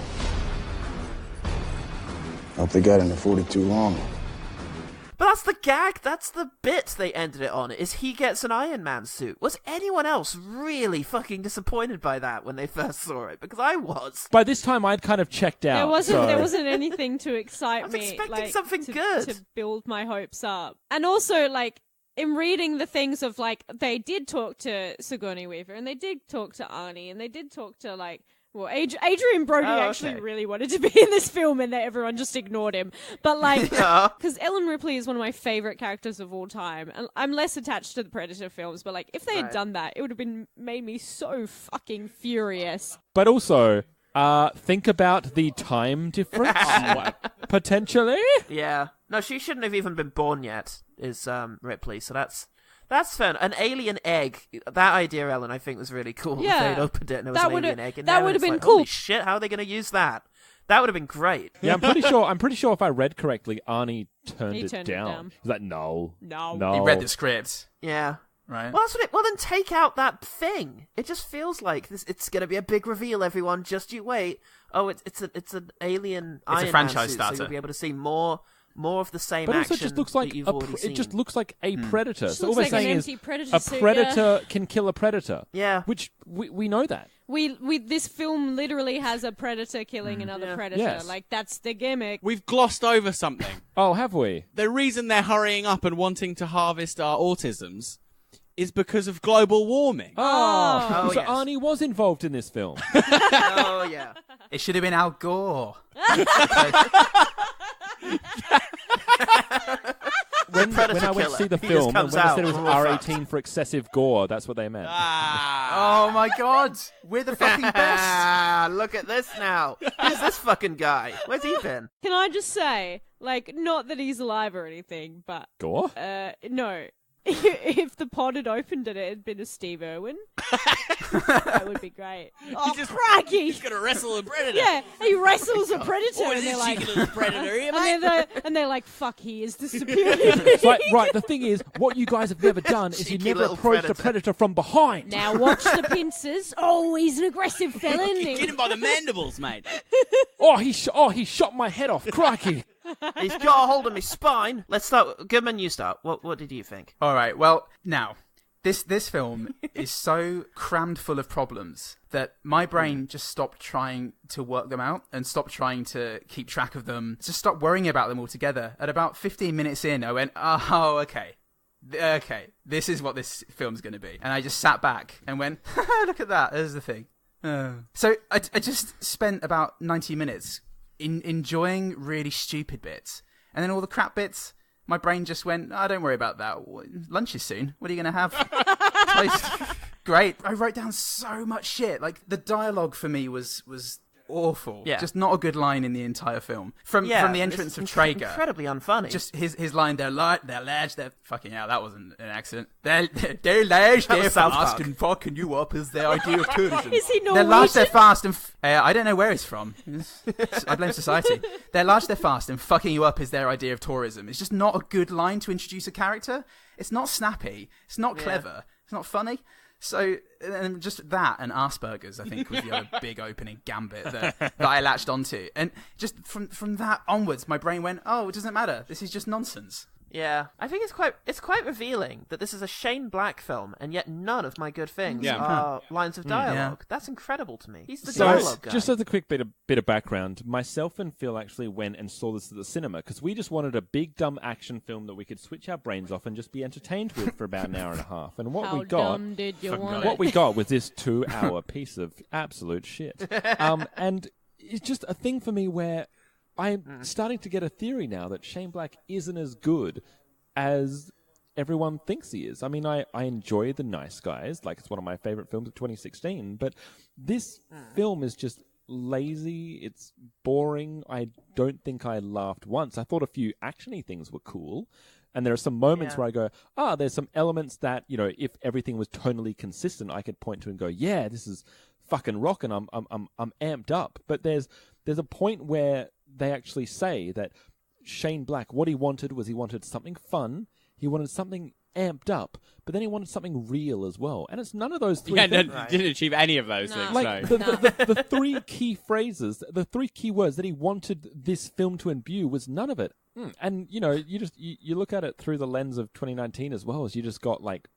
Hope they got it in the 42 long. But that's the gag, that's the bit they ended it on, is he gets an Iron Man suit. Was anyone else really fucking disappointed by that when they first saw it? Because I was. By this time, I'd kind of checked out. There wasn't anything to excite I was me. expecting something good. To build my hopes up. And also, like, in reading the things of, like, they did talk to Sigourney Weaver, and they did talk to Arnie, and they did talk to, like, well, Adrian Brody actually really wanted to be in this film, and everyone just ignored him. But, like, because Ellen Ripley is one of my favorite characters of all time, and I'm less attached to the Predator films, but, like, if they had done that, it would have made me so fucking furious. But also, think about the time difference, potentially. Yeah. No, she shouldn't have even been born yet, is Ripley, so that's fair. An alien egg, that idea, Ellen, I think was really cool. Yeah. If they'd opened it and there was an alien egg in there. That would have been like, cool. Holy shit, how are they going to use that? That would have been great. Yeah, I'm pretty sure if I read correctly, Arnie turned it down. He's like, no. He read the script. Yeah. Right. Well, well, then take out that thing. It just feels like it's going to be a big reveal, everyone. Just you wait. Oh, it's an alien Iron Man franchise suit, starter. so you'll be able to see more of the same But action. also, it just looks like that you've already seen. it just looks like a predator. Just So all looks we're like an saying is empty predator a suit, predator can kill a predator. Yeah. Which we know that. This film literally has a predator killing another predator. Yes. Like, that's the gimmick. We've glossed over something. Oh, have we? The reason they're hurrying up and wanting to harvest our autisms is because of global warming. Oh, so yes. Arnie was involved in this film. Oh, yeah. It should have been Al Gore. When I went to killer. see the He film, just and comes when they said it was out. R18 for excessive gore, that's what they meant. Oh my god, we're the fucking best. Ah, look at this now. Who's this fucking guy? Where's he been? Can I just say, like, not that he's alive or anything, but Gore? no. If the pod had opened and it had been a Steve Irwin, that would be great. Oh, crikey! He's gonna wrestle a predator. Yeah, he wrestles a predator, Oh, and this they're like, cheeky little predator here, mate. and they're like, fuck, he is the superior. It's like, right, the thing is, what you guys have never done is you Cheeky never little approached a predator from behind. Now watch the pincers. Oh, he's an aggressive fella. Get him by the mandibles, mate. Oh, he shot my head off. Crikey. He's got a hold of my spine. Let's start. Goodman, you start. What did you think? All right. Well, now this film is so crammed full of problems that my brain just stopped trying to work them out and stopped trying to keep track of them. Just stopped worrying about them altogether. At about 15 minutes in, I went, "Oh, okay, this is what this film's going to be." And I just sat back and went, "Look at that. There's the thing." So I just spent about 90 minutes enjoying really stupid bits, and then all the crap bits, my brain just went, don't worry about that. Lunch is soon. What are you going to have? Great. I wrote down so much shit. Like, the dialogue for me was awful. Yeah. Just not a good line in the entire film. From the entrance of Traeger. Incredibly unfunny. Just his line, they're large, they're fucking hell, that wasn't an accent. They're large, they're fast, and fucking you up is their idea of tourism. Is he Norwegian? They're large, they're fast, and I don't know where he's from. I blame society. They're large, they're fast, and fucking you up is their idea of tourism. It's just not a good line to introduce a character. It's not snappy. It's not clever. It's not funny. So, and just that and Asperger's, I think, was the other big opening gambit that I latched onto. And just from that onwards, my brain went, oh, it doesn't matter. This is just nonsense. Yeah, I think it's quite revealing that this is a Shane Black film, and yet none of my good things are lines of dialogue. That's incredible to me. He's the dialogue guy. Just as a quick bit of background, myself and Phil actually went and saw this at the cinema because we just wanted a big dumb action film that we could switch our brains off and just be entertained with for about an hour and a half. And what How we got, dumb did you want what it? we got was this 2-hour piece of absolute shit. And it's just a thing for me where I'm starting to get a theory now that Shane Black isn't as good as everyone thinks he is. I mean, I enjoy The Nice Guys, like it's one of my favorite films of 2016, but this film is just lazy, it's boring. I don't think I laughed once. I thought a few actiony things were cool, and there are some moments where I go, there's some elements that, you know, if everything was tonally consistent, I could point to and go, yeah, this is fucking rockin', I'm amped up. But there's a point where they actually say that Shane Black, what he wanted was he wanted something fun. He wanted something amped up, but then he wanted something real as well. And it's none of those three Yeah, things. didn't achieve any of those things. Like, no. the three key phrases, the three key words that he wanted this film to imbue was none of it. And, you know, you look at it through the lens of 2019 as well, as you just got, like,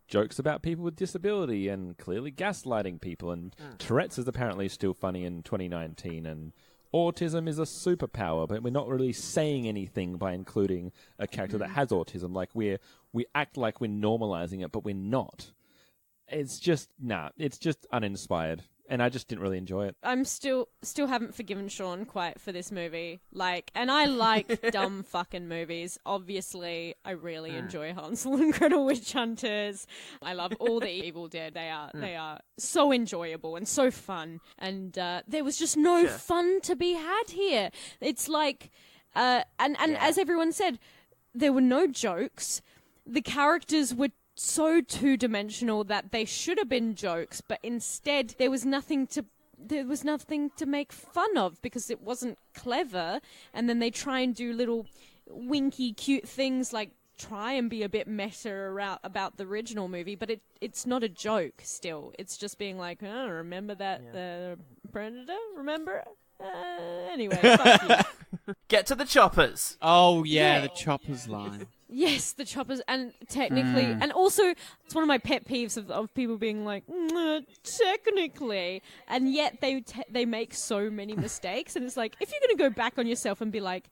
jokes about people with disability and clearly gaslighting people, and Tourette's is apparently still funny in 2019, and autism is a superpower, but we're not really saying anything by including a character that has autism. Like, we act like we're normalizing it, but we're not. It's just, it's just uninspired. And I just didn't really enjoy it. I'm still haven't forgiven Sean quite for this movie. And I like dumb fucking movies. Obviously, I really enjoy Hansel and Gretel Witch Hunters. I love all the Evil Dead. They are so enjoyable and so fun. And there was just no fun to be had here. It's like, as everyone said, there were no jokes. The characters were so two-dimensional that they should have been jokes, but instead there was nothing to make fun of because it wasn't clever. And then they try and do little winky cute things like try and be a bit meta about the original movie, but it's not a joke still. It's just being like, oh, remember that Predator? Remember? Anyway, fuck you. Get to the choppers. Oh, yeah, the choppers line. Yes, the choppers, and technically, and also, it's one of my pet peeves of people being like, technically, and yet they make so many mistakes, and it's like, if you're going to go back on yourself and be like,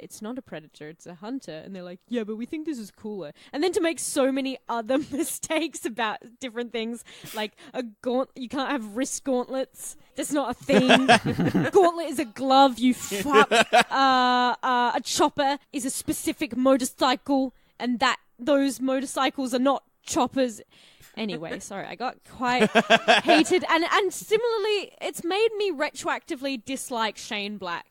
it's not a predator, it's a hunter, and they're like, yeah, but we think this is cooler, and then to make so many other mistakes about different things, like you can't have wrist gauntlets, that's not a thing. Gauntlet is a glove, you fuck. A chopper is a specific motorcycle, and those motorcycles are not choppers. Anyway, sorry, I got quite heated, and similarly, it's made me retroactively dislike Shane Black.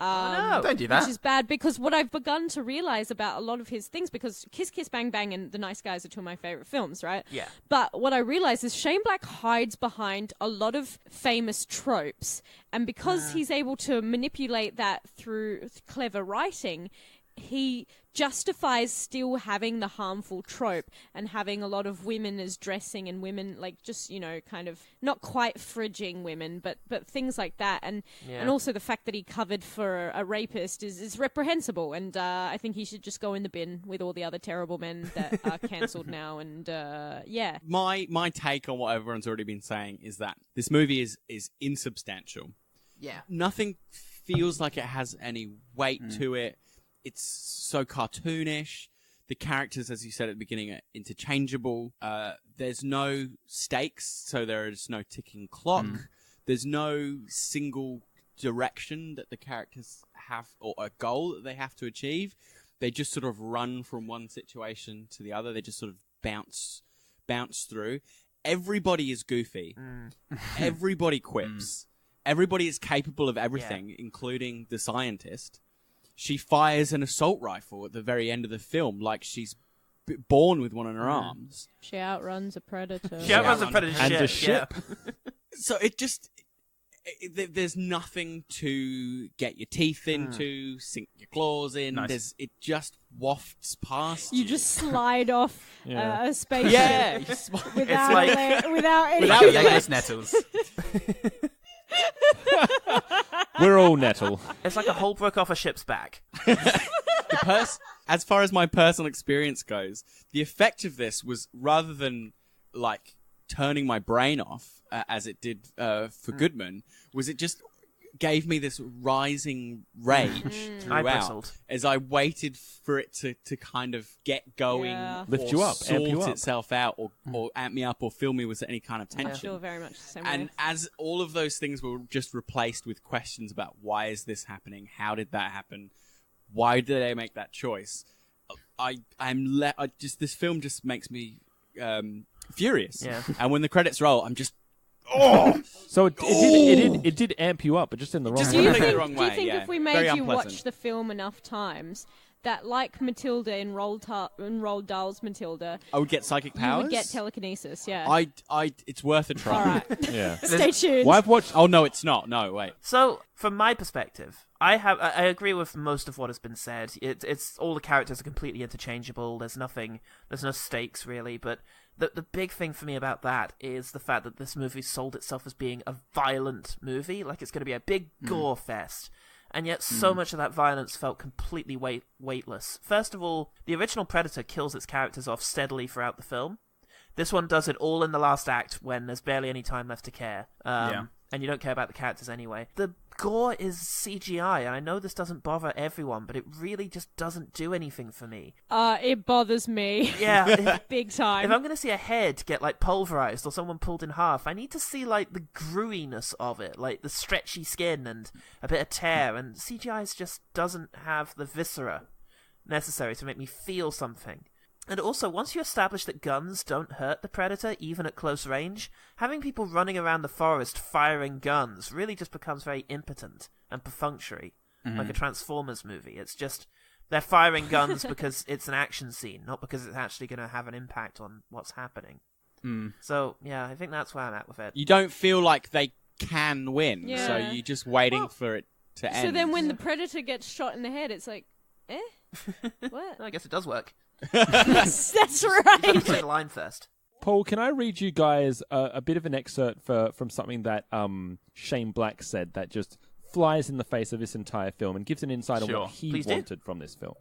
Don't do that. Which is bad, because what I've begun to realize about a lot of his things, because Kiss Kiss Bang Bang and The Nice Guys are two of my favorite films, right? Yeah. But what I realize is Shane Black hides behind a lot of famous tropes, and because he's able to manipulate that through clever writing, he justifies still having the harmful trope and having a lot of women as dressing, and women like just, you know, kind of not quite fridging women, but things like that, and also the fact that he covered for a rapist is reprehensible, and I think he should just go in the bin with all the other terrible men that are cancelled now. And my take on what everyone's already been saying is that this movie is insubstantial. Yeah, nothing feels like it has any weight to it. It's so cartoonish. The characters, as you said at the beginning, are interchangeable. There's no stakes, so there is no ticking clock. There's no single direction that the characters have, or a goal that they have to achieve. They just sort of run from one situation to the other. They just sort of bounce through. Everybody is goofy. Everybody quips. Everybody is capable of everything, including the scientist. She fires an assault rifle at the very end of the film, like she's born with one in her arms. She outruns a predator. She outruns a predator and a ship. So there's nothing to get your teeth into, sink your claws in. Nice. It just wafts past you. You just slide off a spaceship. Yeah, without any... Without legless nettles. We're all nettle. It's like a hole broke off a ship's back. As far as my personal experience goes, the effect of this was, rather than like turning my brain off as it did for Goodman, was it just gave me this rising rage throughout as I waited for it to kind of get going, lift you up, amp you up, itself out, or amp me up, or fill me with any kind of tension. I feel very much the same and way. as all of those things were just replaced with questions about why is this happening, how did that happen, why did they make that choice, this film just makes me furious. Yeah. And when the credits roll, I'm just So it did amp you up, but just in the wrong Just way. in the Do you wrong think way, if we Very made you unpleasant. watch the film enough times, that, like Matilda in Roald Dahl's Matilda, I would get psychic powers. you would get telekinesis. Yeah. It's worth a try. All right. Yeah. Stay tuned. Well, I've watched. Oh no, it's not. No, wait. So, from my perspective, I agree with most of what has been said. It's all the characters are completely interchangeable. There's no stakes really. But the big thing for me about that is the fact that this movie sold itself as being a violent movie, like it's going to be a big gore fest. And yet so much of that violence felt completely weightless. First of all, the original Predator kills its characters off steadily throughout the film. This one does it all in the last act when there's barely any time left to care. And you don't care about the characters anyway. The gore is CGI, and I know this doesn't bother everyone, but it really just doesn't do anything for me. It bothers me. Yeah. Big time. If I'm going to see a head get, like, pulverized or someone pulled in half, I need to see, like, the gruiness of it, like the stretchy skin and a bit of tear, and CGI just doesn't have the viscera necessary to make me feel something. And also, once you establish that guns don't hurt the Predator, even at close range, having people running around the forest firing guns really just becomes very impotent and perfunctory, like a Transformers movie. It's just, they're firing guns because it's an action scene, not because it's actually going to have an impact on what's happening. So, yeah, I think that's where I'm at with it. You don't feel like they can win, Yeah. so you're just waiting for it to end. So then when the Predator gets shot in the head, it's like, what? I guess it does work. That's right. Say the line first. Paul, can I read you guys a bit of an excerpt from something that Shane Black said that just flies in the face of this entire film and gives an insight on what he wanted from this film.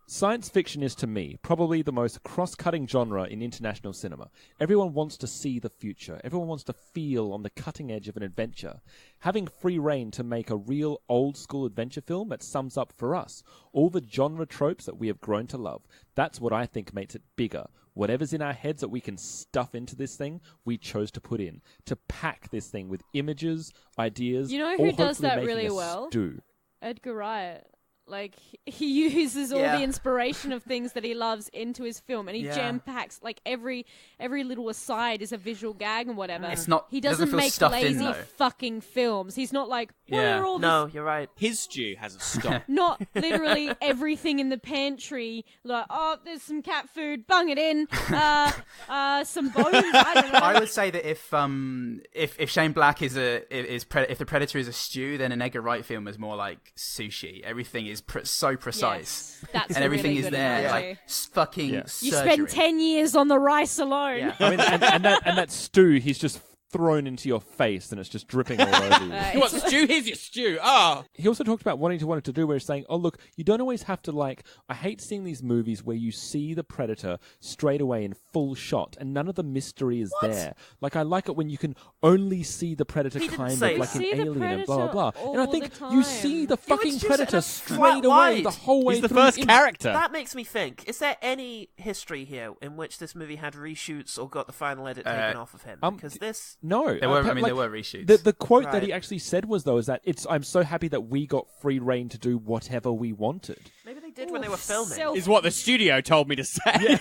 Science fiction is, to me, probably the most cross-cutting genre in international cinema. Everyone wants to see the future. Everyone wants to feel on the cutting edge of an adventure. Having free reign to make a real old-school adventure film that sums up for us all the genre tropes that we have grown to love. That's what I think makes it bigger. Whatever's in our heads that we can stuff into this thing, we chose to put in. To pack this thing with images, ideas, You know all who does hopefully that making really a well? stew. Edgar Wright. Like, he uses all the inspiration of things that he loves into his film, and he jam-packs, like, every little aside is a visual gag and whatever. It's not... He doesn't feel make stuffed lazy in, though. fucking films. He's not like, what are all No, you're right. His stew has a stop. Not literally everything in the pantry. Like, oh, there's some cat food, bung it in. Some bones. I don't know. I would say that if Shane Black if the Predator is a stew, then an Edgar Wright film is more like sushi. Everything is so precise, Yes, that's and a everything really is good there, analogy. like fucking. Yeah. You surgery. spend 10 years on the rice alone. Yeah. I mean, and that stew, he's just thrown into your face and it's just dripping all over you. You want stew? Here's your stew. Oh. He also talked about wanting to do where he's saying, oh, look, you don't always have to, like, I hate seeing these movies where you see the Predator straight away in full shot and none of the mystery is there. Like, I like it when you can only see the Predator He didn't kind say of like that. an You see the alien and blah, blah, blah. Predator And I all think the you time. see the He fucking was just Predator in a straight flat away white. the whole way He's the through. first character. That makes me think, is there any history here in which this movie had reshoots or got the final edit taken off of him? Because this... No. There were, like, there were reshoots. The quote that Right. he actually said was, though, is that I'm so happy that we got free reign to do whatever we wanted. Maybe they did when they were filming. Is what the studio told me to say.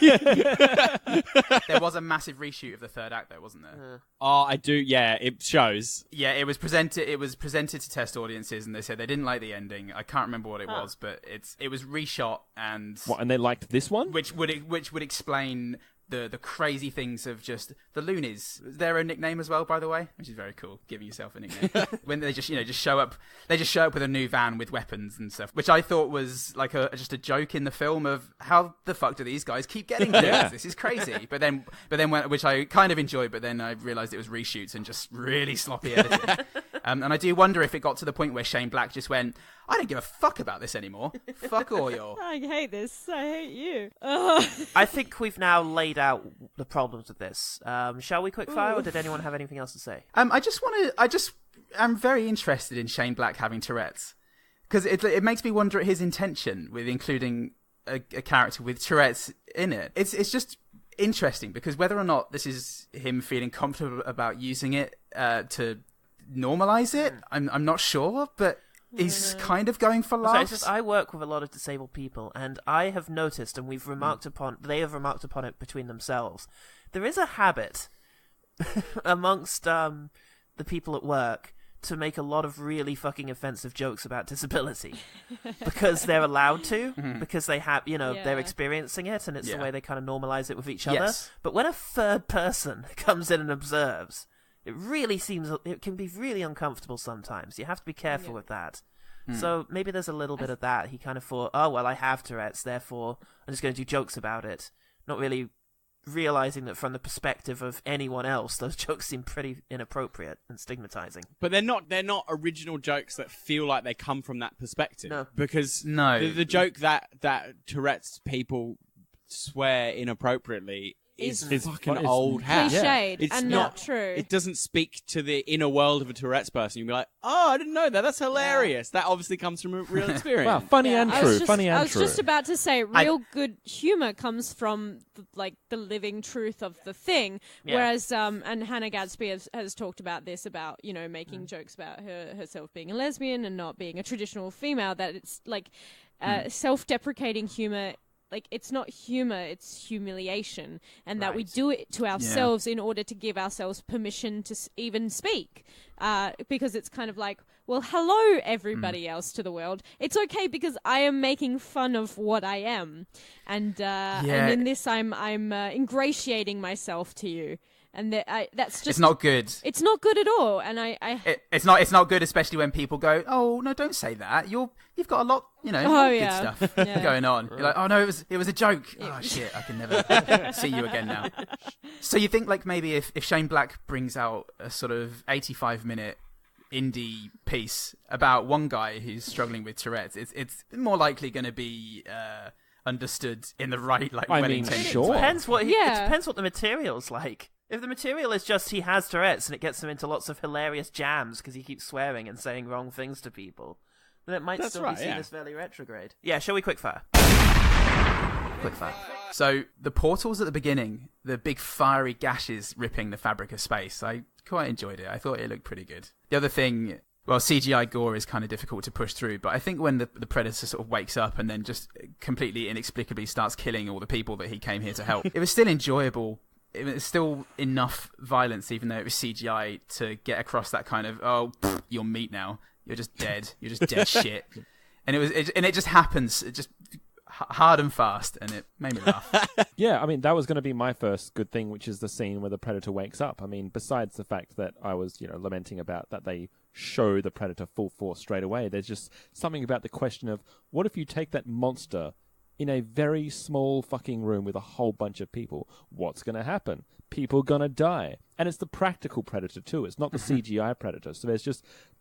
There was a massive reshoot of the third act, though, wasn't there? Oh, I do. Yeah, it shows. Yeah, it was presented. It was presented to test audiences, and they said they didn't like the ending. I can't remember what it was, but it was reshot, and What, and they liked this one? which would explain the crazy things of just the loonies. Is there a nickname as well, by the way? Which is very cool, giving yourself a nickname. When they just show up with a new van with weapons and stuff, which I thought was like just a joke in the film of how the fuck do these guys keep getting this? Yeah. This is crazy. But then which I kind of enjoyed, but then I realised it was reshoots and just really sloppy editing. And I do wonder if it got to the point where Shane Black just went, I don't give a fuck about this anymore. Fuck all your... I hate this. I hate you. I think we've now laid out the problems with this. Shall we quickfire, or did anyone have anything else to say? I'm very interested in Shane Black having Tourette's, because it makes me wonder at his intention with including a character with Tourette's in it. It's just interesting, because whether or not this is him feeling comfortable about using it to normalize it, I'm not sure, but he's kind of going for So laughs. it's just, I work with a lot of disabled people, and I have noticed, and we've remarked upon, they have remarked upon it between themselves. There is a habit amongst the people at work to make a lot of really fucking offensive jokes about disability because they're allowed to, because they have, they're experiencing it, and it's the way they kind of normalize it with each other. Yes. But when a third person comes in and observes, it can be really uncomfortable sometimes. You have to be careful with that. So maybe there's a little bit of that. He kind of thought, oh, well, I have Tourette's, therefore I'm just going to do jokes about it. Not really realizing that from the perspective of anyone else, those jokes seem pretty inappropriate and stigmatizing. But they're not original jokes that feel like they come from that perspective. No. Because the joke that Tourette's people swear inappropriately is fucking old hat. Cliched It's and not true. It doesn't speak to the inner world of a Tourette's person. You'd be like, oh, I didn't know that. That's hilarious. That obviously comes from a real experience. Wow, funny and true. I was just about to say, good humor comes from the living truth of the thing. Yeah. Whereas, and Hannah Gadsby has talked about this, about making jokes about herself being a lesbian and not being a traditional female. That it's like self-deprecating humor. Like, it's not humor, it's humiliation. And that we do it to ourselves in order to give ourselves permission to even speak. Because it's kind of like, well, hello, everybody else to the world. It's okay because I am making fun of what I am. And in this, I'm ingratiating myself to you. And that's just... It's not good. It's not good at all. And It's not good, especially when people go, oh, no, don't say that. You've got a lot, good stuff going on. You're like, oh, no, it was a joke. Oh, shit, I can never see you again now. So you think, like, maybe if Shane Black brings out a sort of 85-minute indie piece about one guy who's struggling with Tourette's, it's more likely going to be... understood in the right, well-intentioned sure. way. It depends what the material's like. If the material is just he has Tourette's and it gets him into lots of hilarious jams because he keeps swearing and saying wrong things to people, then it might still be seen as fairly retrograde. Yeah, shall we quickfire? Quickfire. So the portals at the beginning, the big fiery gashes ripping the fabric of space, I quite enjoyed it. I thought it looked pretty good. The other thing... Well, CGI gore is kind of difficult to push through, but I think when the Predator sort of wakes up and then just completely inexplicably starts killing all the people that he came here to help, it was still enjoyable. It was still enough violence, even though it was CGI, to get across that kind of, you're meat now. You're just dead. You're just dead shit. And it just happens. It just hard and fast, and it made me laugh. Yeah, I mean, that was going to be my first good thing, which is the scene where the Predator wakes up. I mean, besides the fact that I was, lamenting about that they show the Predator full force straight away, there's just something about the question of, what if you take that monster in a very small fucking room with a whole bunch of people? What's going to happen? People going to die. And it's the practical Predator too. It's not the CGI Predator. So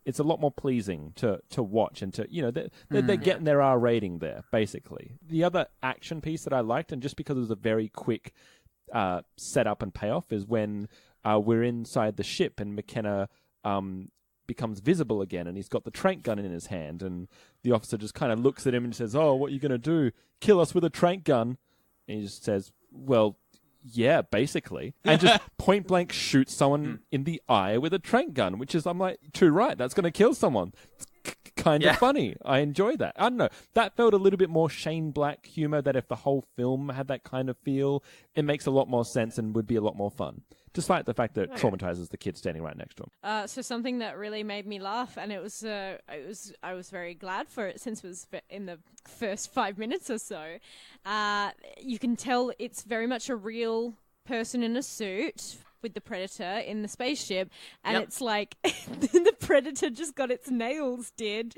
it's a lot more pleasing to watch and to, they're getting their R rating there, basically. The other action piece that I liked, and just because it was a very quick setup and payoff, is when we're inside the ship and McKenna becomes visible again, and he's got the trank gun in his hand, and the officer just kind of looks at him and says, oh, what are you going to do? Kill us with a trank gun? And he just says, well, yeah, basically. And just point blank shoots someone in the eye with a trank gun, which is, I'm like, too right, that's going to kill someone. It's kind of funny. I enjoy that. I don't know. That felt a little bit more Shane Black humor, that if the whole film had that kind of feel, it makes a lot more sense and would be a lot more fun. Despite the fact that it traumatizes the kid standing right next to him. So something that really made me laugh, and I was very glad for it since it was in the first 5 minutes or so. You can tell it's very much a real person in a suit with the Predator in the spaceship, and it's like the Predator just got its nails did,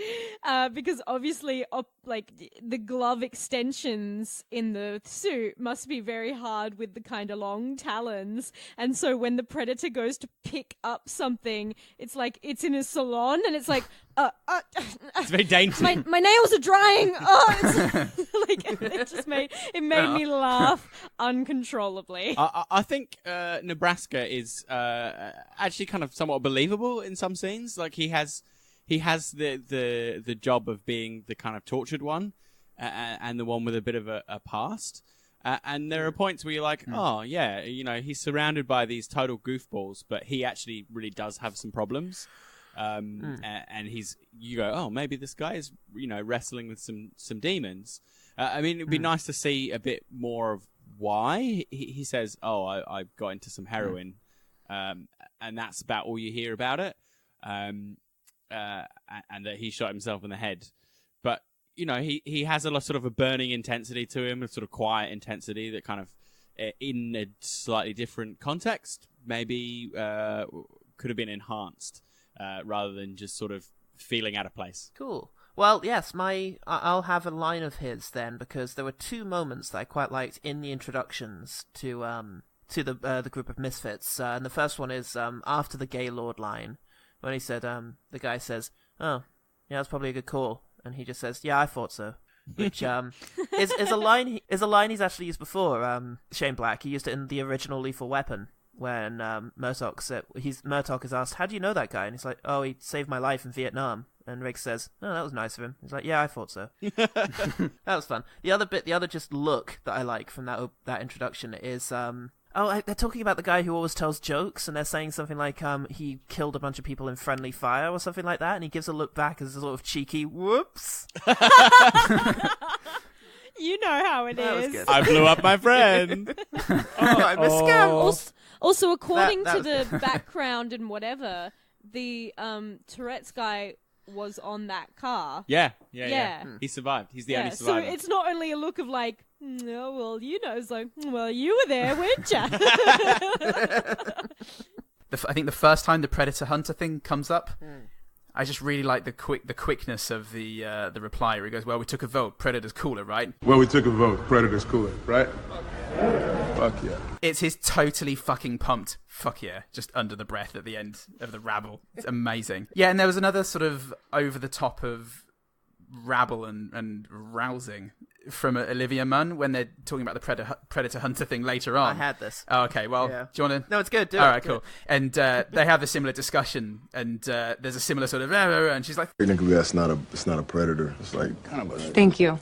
because obviously the glove extensions in the suit must be very hard with the kind of long talons, and so when the Predator goes to pick up something, it's like it's in a salon, and it's like it's very dainty. My nails are drying. Oh, it's it made me laugh uncontrollably. I think Nebraska is actually kind of somewhat believable in some scenes. Like he has the job of being the kind of tortured one, and the one with a bit of a past. And there are points where you're like, oh yeah, he's surrounded by these total goofballs, but he actually really does have some problems. And you go, oh, maybe this guy is, wrestling with some demons. I mean, it'd be nice to see a bit more of why. He says, oh, I got into some heroin, and that's about all you hear about it. and that he shot himself in the head. But he has sort of a burning intensity to him, a sort of quiet intensity that kind of, in a slightly different context, maybe could have been enhanced rather than just sort of feeling out of place. Cool. Well, yes, I'll have a line of his then, because there were two moments that I quite liked in the introductions to the group of misfits, and the first one is after the Gaylord line, when he said, the guy says, "Oh, yeah, that's probably a good call," and he just says, "Yeah, I thought so," which is a line he's actually used before. Shane Black, he used it in the original Lethal Weapon. When Murtaugh is asked, "How do you know that guy?" And he's like, "Oh, he saved my life in Vietnam." And Riggs says, "Oh, that was nice of him." He's like, "Yeah, I thought so." That was fun. The other just look that I like from that introduction is they're talking about the guy who always tells jokes, and they're saying something like he killed a bunch of people in friendly fire or something like that, and he gives a look back as a sort of cheeky whoops. You know how it That was is. good. I blew up my friend. I'm a scam. Also, according That to the was- background and whatever, the Tourette's guy was on that car. Yeah. Yeah. He survived. He's the only So survivor. it's not only a look of like, "Oh, well, it's like, well, you were there, weren't you?" I think the first time the Predator Hunter thing comes up, I just really like the quickness of the reply where he goes, "Well, we took a vote. Predator's cooler, right?" Well, we took a vote. Predator's cooler, right? Fuck yeah. It's his totally fucking pumped "fuck yeah" just under the breath at the end of the rabble. It's amazing. Yeah, and there was another sort of over the top of rabble and rousing from Olivia Munn when they're talking about the Predator Hunter thing later on. I had this. Oh, okay. Well, Yeah. do you want to? No, it's good. Do All it. right, Do cool. it. And they have a similar discussion, and there's a similar sort of, and she's like, Technically, it's not a predator. It's like kind of a Thank you.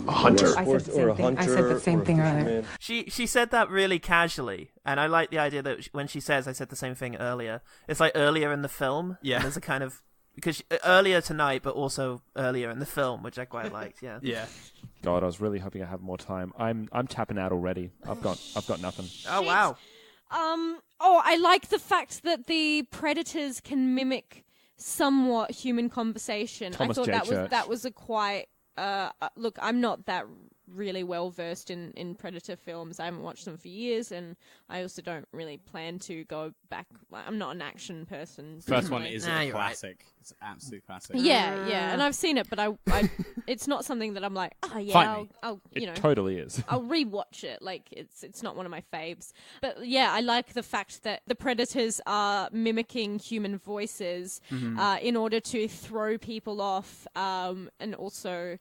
hunter. I said the same thing. I said the same thing earlier. She said that really casually, and I like the idea that when she says, "I said the same thing earlier," it's like earlier in the film. Yeah. There's a kind of because earlier tonight, but also earlier in the film, which I quite liked. Yeah. yeah. God, I was really hoping I have more time. I'm tapping out already. I've got nothing. Oh wow. I like the fact that the predators can mimic somewhat human conversation. Thomas I thought J. that Church. was a quite. Look, I'm not that really well versed in Predator films. I haven't watched them for years, and I also don't really plan to go back. I'm not an action person. First one personally. is Nah, a you're right. classic. It's an absolute classic. Yeah, and I've seen it, but I it's not something that I'm like, oh yeah, Fight me. I'll It totally is. I'll rewatch it. Like it's not one of my faves. But yeah, I like the fact that the predators are mimicking human voices in order to throw people off, and also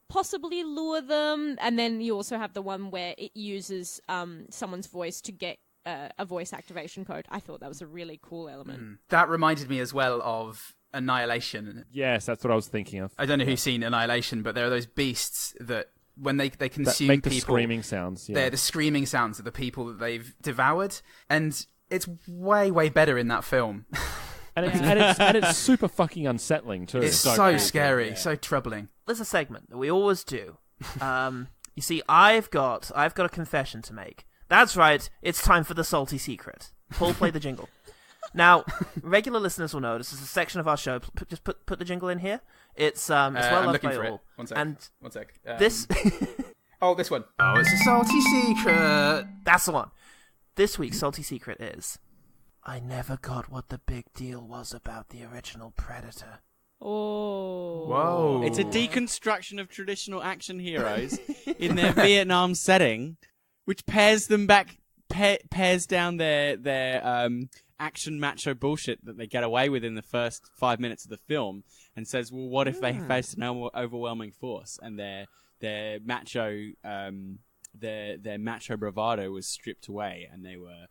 possibly lure them. And then you also have the one where it uses someone's voice to get a voice activation code. I thought that was a really cool element. That reminded me as well of Annihilation. Yes, that's what I was thinking of. I don't know who's seen Annihilation, but there are those beasts that when they That consume make the people, screaming sounds. Yeah. they're the screaming sounds of the people that they've devoured, and it's way, way better in that film. And it's super fucking unsettling too. It's so so creepy, scary, yeah. so troubling. There's a segment that we always do. You see, I've got a confession to make. That's right. It's time for the salty secret. Paul, play the jingle. Now, regular listeners will know this is a section of our show. Just put the jingle in here. It's well I'm loved looking by for all. it. One sec. And One sec. this Oh, this one. Oh, it's a salty secret. that's the one. This week's salty secret is I never got what the big deal was about the original Predator. Oh. Whoa. It's a deconstruction of traditional action heroes in their Vietnam setting, which pairs them back, pairs down their action macho bullshit that they get away with in the first 5 minutes of the film, and says, well, what if they faced an overwhelming force and their macho their macho bravado was stripped away and they were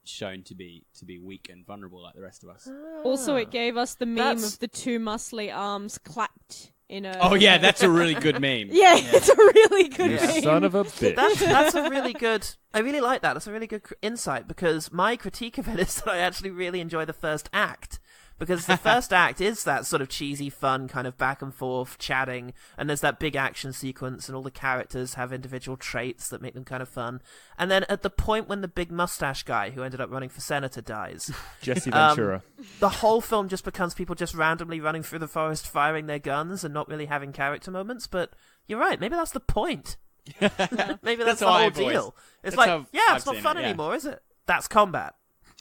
shown to be weak and vulnerable like the rest of us. Also, it gave us the meme That's- of the two muscly arms clapped in a... Oh yeah, that's a really good meme. Yeah, it's a really good meme. Son of a bitch. That's a really good. I really like that. That's a really good insight because my critique of it is that I actually really enjoy the first act because the first act is that sort of cheesy, fun kind of back and forth chatting, and there's that big action sequence, and all the characters have individual traits that make them kind of fun. And then at the point when the big mustache guy who ended up running for senator dies, Jesse Ventura. the whole film just becomes people just randomly running through the forest, firing their guns, and not really having character moments. But you're right, maybe that's the point. Maybe that's the how whole I've always- deal. It's that's like, how yeah, I've it's not seen fun it, yeah. anymore, is it? That's combat.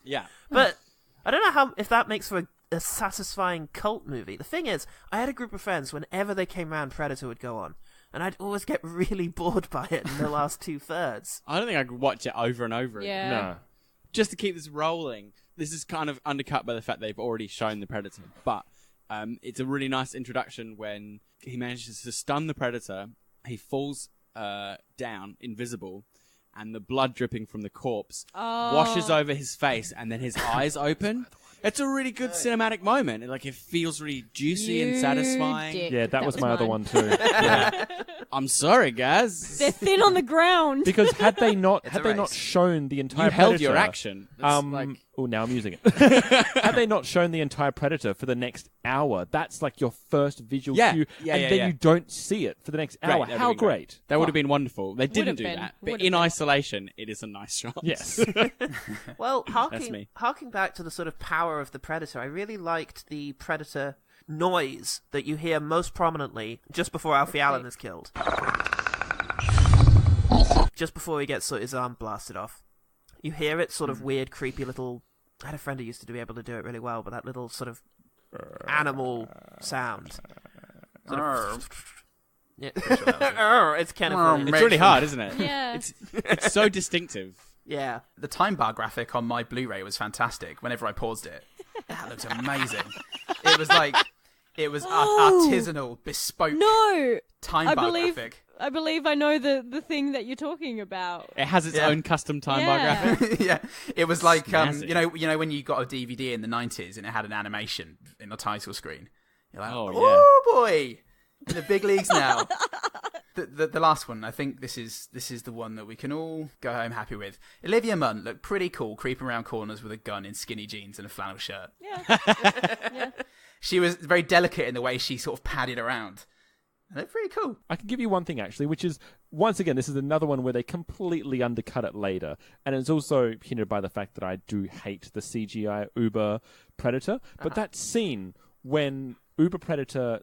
Yeah. But I don't know if that makes for a satisfying cult movie. The thing is, I had a group of friends, whenever they came around, Predator would go on. And I'd always get really bored by it in the last 2/3. I don't think I could watch it over and over Yeah. again. No. Just to keep this rolling. This is kind of undercut by the fact they've already shown the Predator. But it's a really nice introduction when he manages to stun the Predator. He falls down, invisible, and the blood dripping from the corpse washes over his face, and then his eyes open. It's a really good cinematic moment. Like, it feels really juicy and satisfying. Dick. Yeah, that was my other mine. one too. Yeah. I'm sorry, guys. They're thin on the ground. Because had they not race. shown the entire You held Predator, your action. That's like... Oh, now I'm using it. Had they not shown the entire Predator for the next hour, that's like your first visual cue, and then you don't see it for the next hour. Great, How great! That would have been wonderful. They didn't Would've do been. that, but Would've in been. isolation, it is a nice shot. Yes. Well, That's me. harking back to the sort of power of the Predator, I really liked the Predator noise that you hear most prominently just before Alfie Allen is killed. Just before he gets his arm blasted off. You hear it, sort of weird, creepy little... I had a friend who used to be able to do it really well, but that little sort of animal sound. Sort of... Yeah. It's kind of funny. It's really hard, isn't it? Yeah. It's so distinctive. Yeah. The time bar graphic on my Blu-ray was fantastic. Whenever I paused it, that looked amazing. It was like artisanal, bespoke No! time bar graphic. I believe I know the thing that you're talking about. It has its own custom time bar Yeah. graphic. Yeah, it was like Snazzy. you know when you got a DVD in the 90s and it had an animation in the title screen. You're like, Oh, oh boy, in the big leagues now. The last one, I think this is the one that we can all go home happy with. Olivia Munn looked pretty cool, creeping around corners with a gun in skinny jeans and a flannel shirt. Yeah. Yeah. She was very delicate in the way she sort of padded around. They're pretty cool. I can give you one thing, actually, which is, once again, this is another one where they completely undercut it later. And it's also hindered by the fact that I do hate the CGI Uber Predator. But that scene when Uber Predator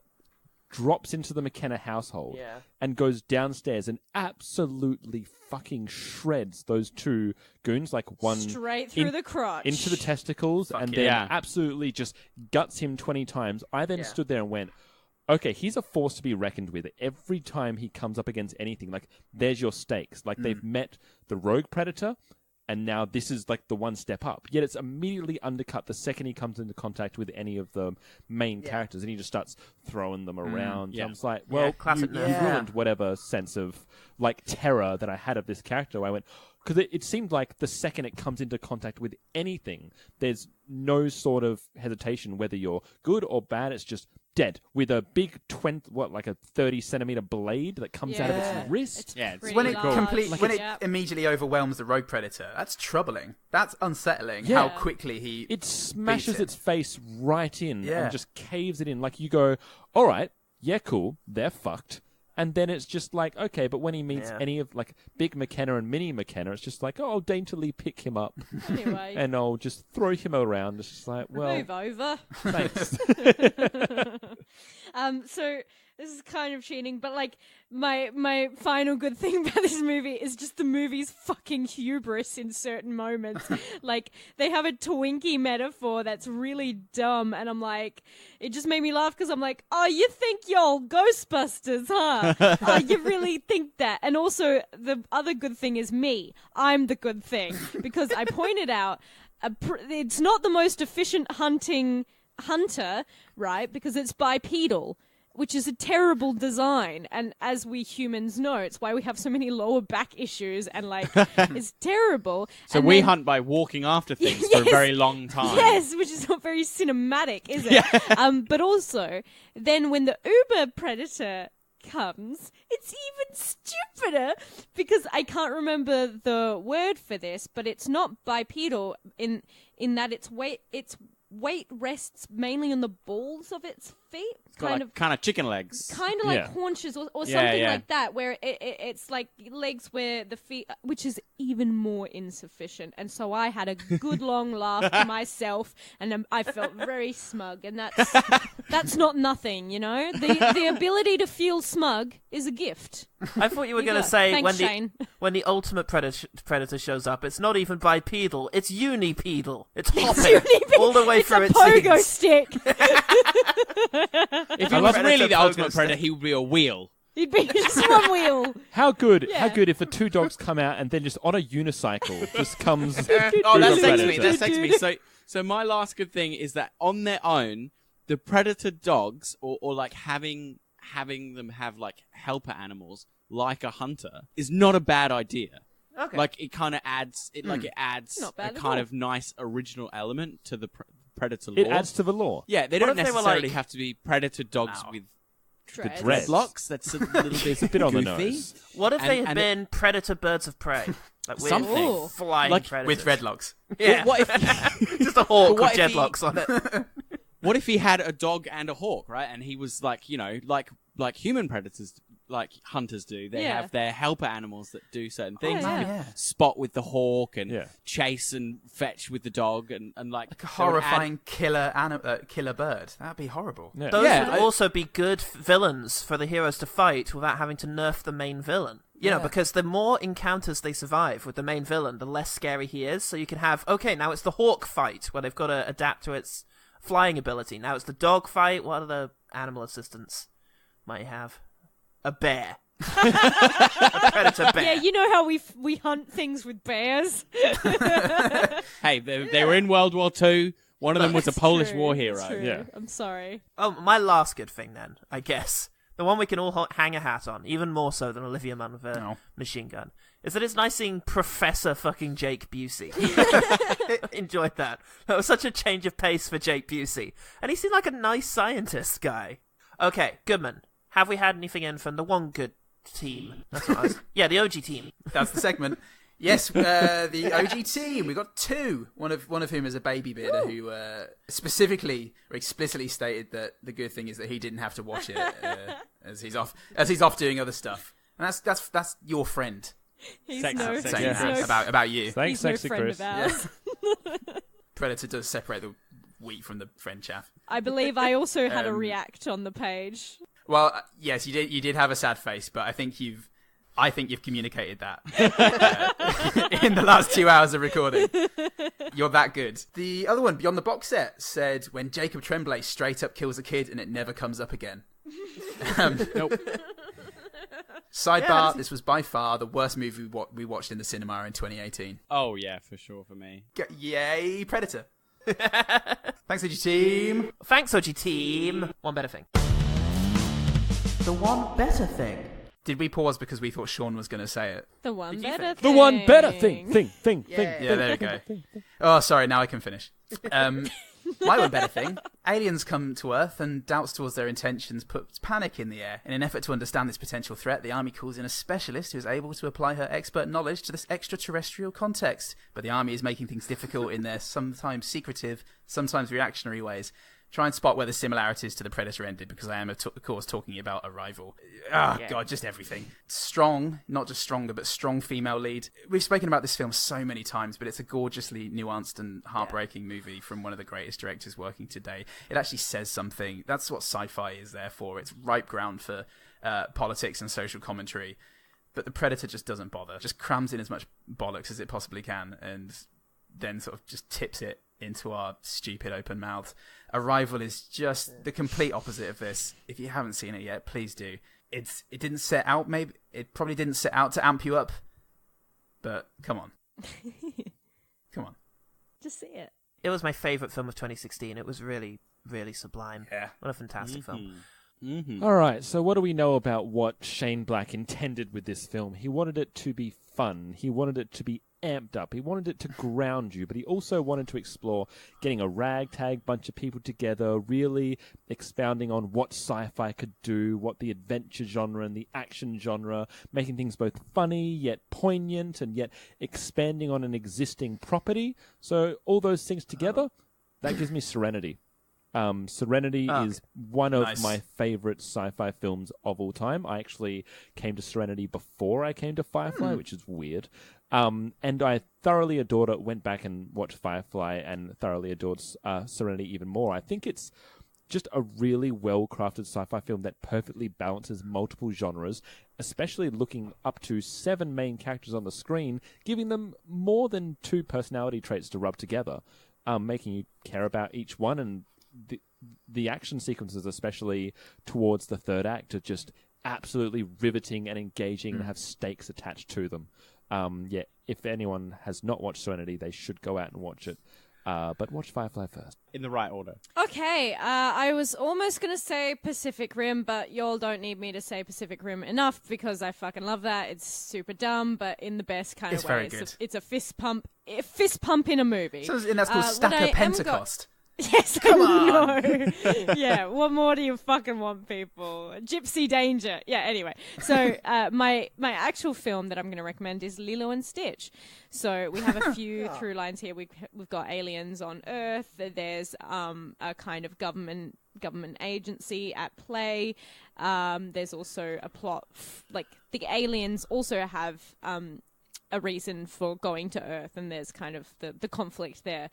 drops into the McKenna household and goes downstairs and absolutely fucking shreds those two goons, like one Straight through the crotch. into the testicles, and then yeah. absolutely just guts him 20 times. I then stood there and went, okay, he's a force to be reckoned with. Every time he comes up against anything, like, there's your stakes. Like, they've met the rogue Predator, and now this is like the one step up. Yet it's immediately undercut the second he comes into contact with any of the main characters, and he just starts throwing them around. Yeah. So I'm just like, well, classic you nerf. ruined whatever sense of like terror that I had of this character. I went, because it seemed like the second it comes into contact with anything, there's no sort of hesitation whether you're good or bad. It's just dead with a big 30-centimeter blade that comes out of its wrist. Yeah, it's Pretty When it large. when it Yep. immediately overwhelms the rogue predator, that's troubling. That's unsettling. Yeah. How quickly he It smashes beats it. its face right in Yeah. and just caves it in. Like, you go, all right, yeah, cool, they're fucked. And then it's just like, okay, but when he meets any of, like, Big McKenna and Mini McKenna, it's just like, oh, I'll daintily pick him up Anyway. and I'll just throw him around. It's just like, well, Move over. thanks. So this is kind of cheating, but like my final good thing about this movie is just the movie's fucking hubris in certain moments. Like, they have a Twinkie metaphor that's really dumb, and I'm like, it just made me laugh because I'm like, oh, you think you're Ghostbusters, huh? Oh, you really think that? And also, the other good thing is me. I'm the good thing because I pointed out it's not the most efficient hunter, right? Because it's bipedal, which is a terrible design. And as we humans know, it's why we have so many lower back issues and, like, it's terrible. So And we then- hunt by walking after things for a Yes. very long time. Yes, which is not very cinematic, is it? But also, then when the Uber Predator comes, it's even stupider because I can't remember the word for this, but it's not bipedal in that it's weight rests mainly on the balls of its feet. It's got kind of chicken legs. Kind of like haunches or something like that, where it's like legs where the feet, which is even more insufficient. And so I had a good long laugh to myself, and I felt very smug. And that's not nothing, you know? The ability to feel smug is a gift. I thought you were going to say Thanks, when the ultimate predator shows up, it's not even bipedal, it's unipedal. It's hopping all the way through its pogo stick. If he was really the ultimate predator, he would be a wheel. He'd be just one wheel. How good if the two dogs come out and then just on a unicycle just comes. Oh, that takes me. So my last good thing is that on their own, the predator dogs, or like having them have like helper animals like a hunter, is not a bad idea. Okay. Like it kind of adds a kind of nice original element to the predator lore. It adds to the lore. Yeah, they don't necessarily have to be predator dogs with dreadlocks. That's a little bit, it's a bit on the nose. What if they had been predator birds of prey? Like something flying like predators. with dreadlocks. Yeah. What if just a hawk with dreadlocks on it? What if he had a dog and a hawk, right? And he was like, you know, like human predators, like hunters do. They have their helper animals that do certain things. Oh, You could spot with the hawk and chase and fetch with the dog, and like a horrifying killer bird. That'd be horrible. Yeah. Those would also be good villains for the heroes to fight without having to nerf the main villain. You know, because the more encounters they survive with the main villain, the less scary he is. So you can have, now it's the hawk fight where they've got to adapt to its flying ability. Now it's the dog fight. What other animal assistants might you have? A bear. A predator bear. Yeah, you know how we hunt things with bears? Hey, they were in World War II. One of them was a Polish war hero. Yeah, I'm sorry. Oh, my last good thing then, I guess. The one we can all hang a hat on, even more so than Olivia Munn with a machine gun, is that it's nice seeing Professor fucking Jake Busey. Enjoyed that. That was such a change of pace for Jake Busey. And he seemed like a nice scientist guy. Okay, Goodman, have we had anything in from the one good team? That's what I was... Yeah, the OG team. That's the segment. Yes, the OG team. We got two. One of whom is a baby bearder who specifically or explicitly stated that the good thing is that he didn't have to watch it as he's off doing other stuff. And that's your friend. He's saying no about you. Thanks, sexy Chris. Predator does separate the wheat from the friend chaff. I believe I also had a react on the page. Well, yes, you did have a sad face, but I think you've communicated that in the last 2 hours of recording. You're that good. The other one, Beyond the Box Set, said when Jacob Tremblay straight up kills a kid and it never comes up again. Nope. Sidebar, this was by far the worst movie we watched in the cinema in 2018. Oh, yeah, for sure for me. Yay, Predator. Thanks, OG team. Thanks, OG team. One better thing. The one better thing. Did we pause because we thought Sean was going to say it? The one better thing. The one better thing. Yeah, there we go. Oh, sorry, now I can finish. My one better thing. Aliens come to Earth and doubts towards their intentions puts panic in the air. In an effort to understand this potential threat, the Army calls in a specialist who is able to apply her expert knowledge to this extraterrestrial context. But the Army is making things difficult in their sometimes secretive, sometimes reactionary ways. Try and spot where the similarities to the Predator ended, because I am, of course, talking about Arrival. God, just everything. Strong, not just stronger, but strong female lead. We've spoken about this film so many times, but it's a gorgeously nuanced and heartbreaking movie from one of the greatest directors working today. It actually says something. That's what sci-fi is there for. It's ripe ground for politics and social commentary. But the Predator just doesn't bother. Just crams in as much bollocks as it possibly can, and then sort of just tips it into our stupid open mouths. Arrival is just the complete opposite of this. If you haven't seen it yet, please do. It probably didn't set out to amp you up, but come on. Come on. Just see it. It was my favourite film of 2016. It was really, really sublime. Yeah. What a fantastic film. Mm-hmm. All right, so what do we know about what Shane Black intended with this film? He wanted it to be fun. He wanted it to be amped up. He wanted it to ground you, but he also wanted to explore getting a ragtag bunch of people together, really expounding on what sci-fi could do, what the adventure genre and the action genre, making things both funny yet poignant and yet expanding on an existing property. So all those things together, That gives me Serenity. Serenity is one of my favorite sci-fi films of all time. I actually came to Serenity before I came to Firefly, which is weird. And I thoroughly adored it, went back and watched Firefly and thoroughly adored Serenity even more. I think it's just a really well-crafted sci-fi film that perfectly balances multiple genres, especially looking up to 7 main characters on the screen, giving them more than 2 personality traits to rub together, making you care about each one, and the action sequences, especially towards the third act, are just absolutely riveting and engaging and have stakes attached to them. If anyone has not watched Serenity, they should go out and watch it. But watch Firefly first. In the right order. Okay, I was almost going to say Pacific Rim, but y'all don't need me to say Pacific Rim enough because I fucking love that. It's super dumb, but in the best kind of way. Very good. It's a fist pump in a movie. And that's called Stacker Pentecost. Yes, come on. Yeah, what more do you fucking want, people? Gypsy Danger. Yeah, anyway. So my actual film that I'm going to recommend is Lilo and Stitch. So we have a few through lines here. We've got aliens on Earth. There's a kind of government agency at play. There's also a plot, like the aliens also have a reason for going to Earth, and there's kind of the conflict there.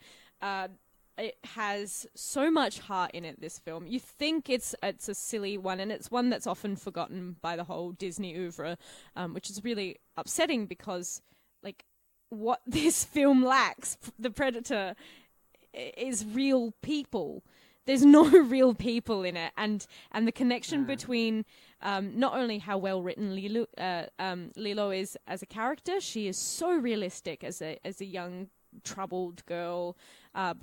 It has so much heart in it, this film. You think it's a silly one, and it's one that's often forgotten by the whole Disney oeuvre, which is really upsetting because, like, what this film lacks, The Predator, is real people. There's no real people in it, and the connection between not only how well written Lilo is as a character, she is so realistic as a young troubled girl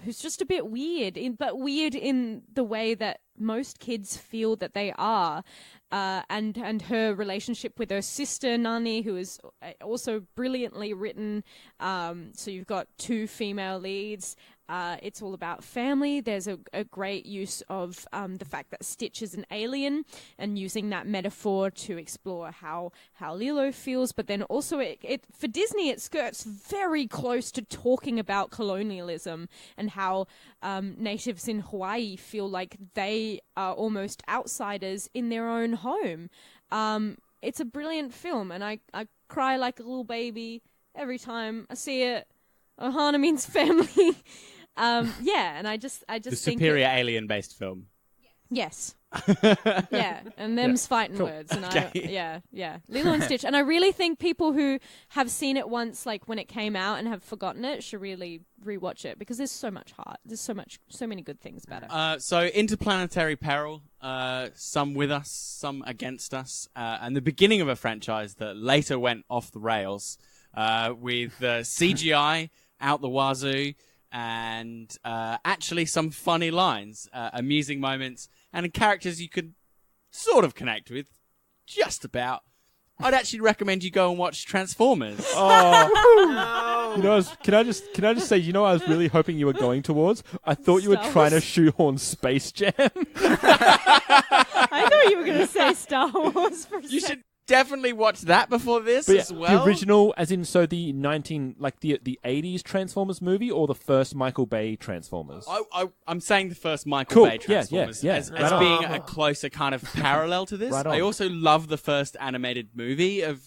who's just a bit weird, but weird in the way that most kids feel that they are, and her relationship with her sister Nani, who is also brilliantly written. So you've got 2 female leads. It's all about family. There's a great use of the fact that Stitch is an alien, and using that metaphor to explore how Lilo feels. But then also, it for Disney, it skirts very close to talking about colonialism and how natives in Hawaii feel like they are almost outsiders in their own home. It's a brilliant film, and I cry like a little baby every time I see it. Ohana means family. And I just the think superior alien-based film. Yes. Yeah, and them's fighting words, and Lilo and Stitch. And I really think people who have seen it once, like when it came out, and have forgotten it, should really rewatch it because there's so much heart. There's so many good things about it. So interplanetary peril, some with us, some against us, and the beginning of a franchise that later went off the rails with CGI out the wazoo. And actually some funny lines, amusing moments, and characters you could sort of connect with, just about. I'd actually recommend you go and watch Transformers. Oh, no. Can I just say, I was really hoping you were going towards? I thought you were trying to shoehorn Space Jam. I thought you were going to say Star Wars for a You second. should definitely watch that before this as well. The original, as in, so the 80s Transformers movie, or the first Michael Bay Transformers? I'm saying the first Michael Bay Yeah, Transformers yeah. as Right being on. a closer kind of parallel to this. Right on. I also love the first animated movie of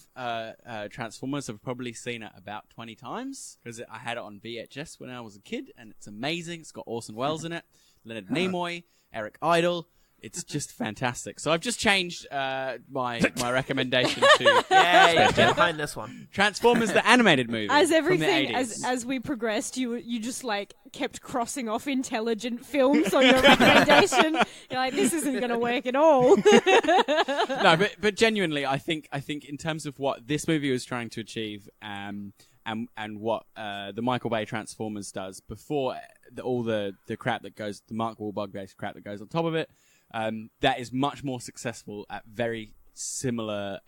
Transformers. I've probably seen it about 20 times because I had it on VHS when I was a kid, and it's amazing. It's got Orson Welles in it, Leonard Nimoy, Eric Idle. It's just fantastic. So I've just changed my recommendation to Get behind this one. Transformers, the animated movie. As from everything, the 80s. as we progressed, you just like kept crossing off intelligent films on your recommendation. You're like, this isn't going to work at all. No, but genuinely, I think in terms of what this movie was trying to achieve, and what the Michael Bay Transformers does before all the crap that goes, the Mark Wahlberg based crap that goes on top of it. That is much more successful at very similar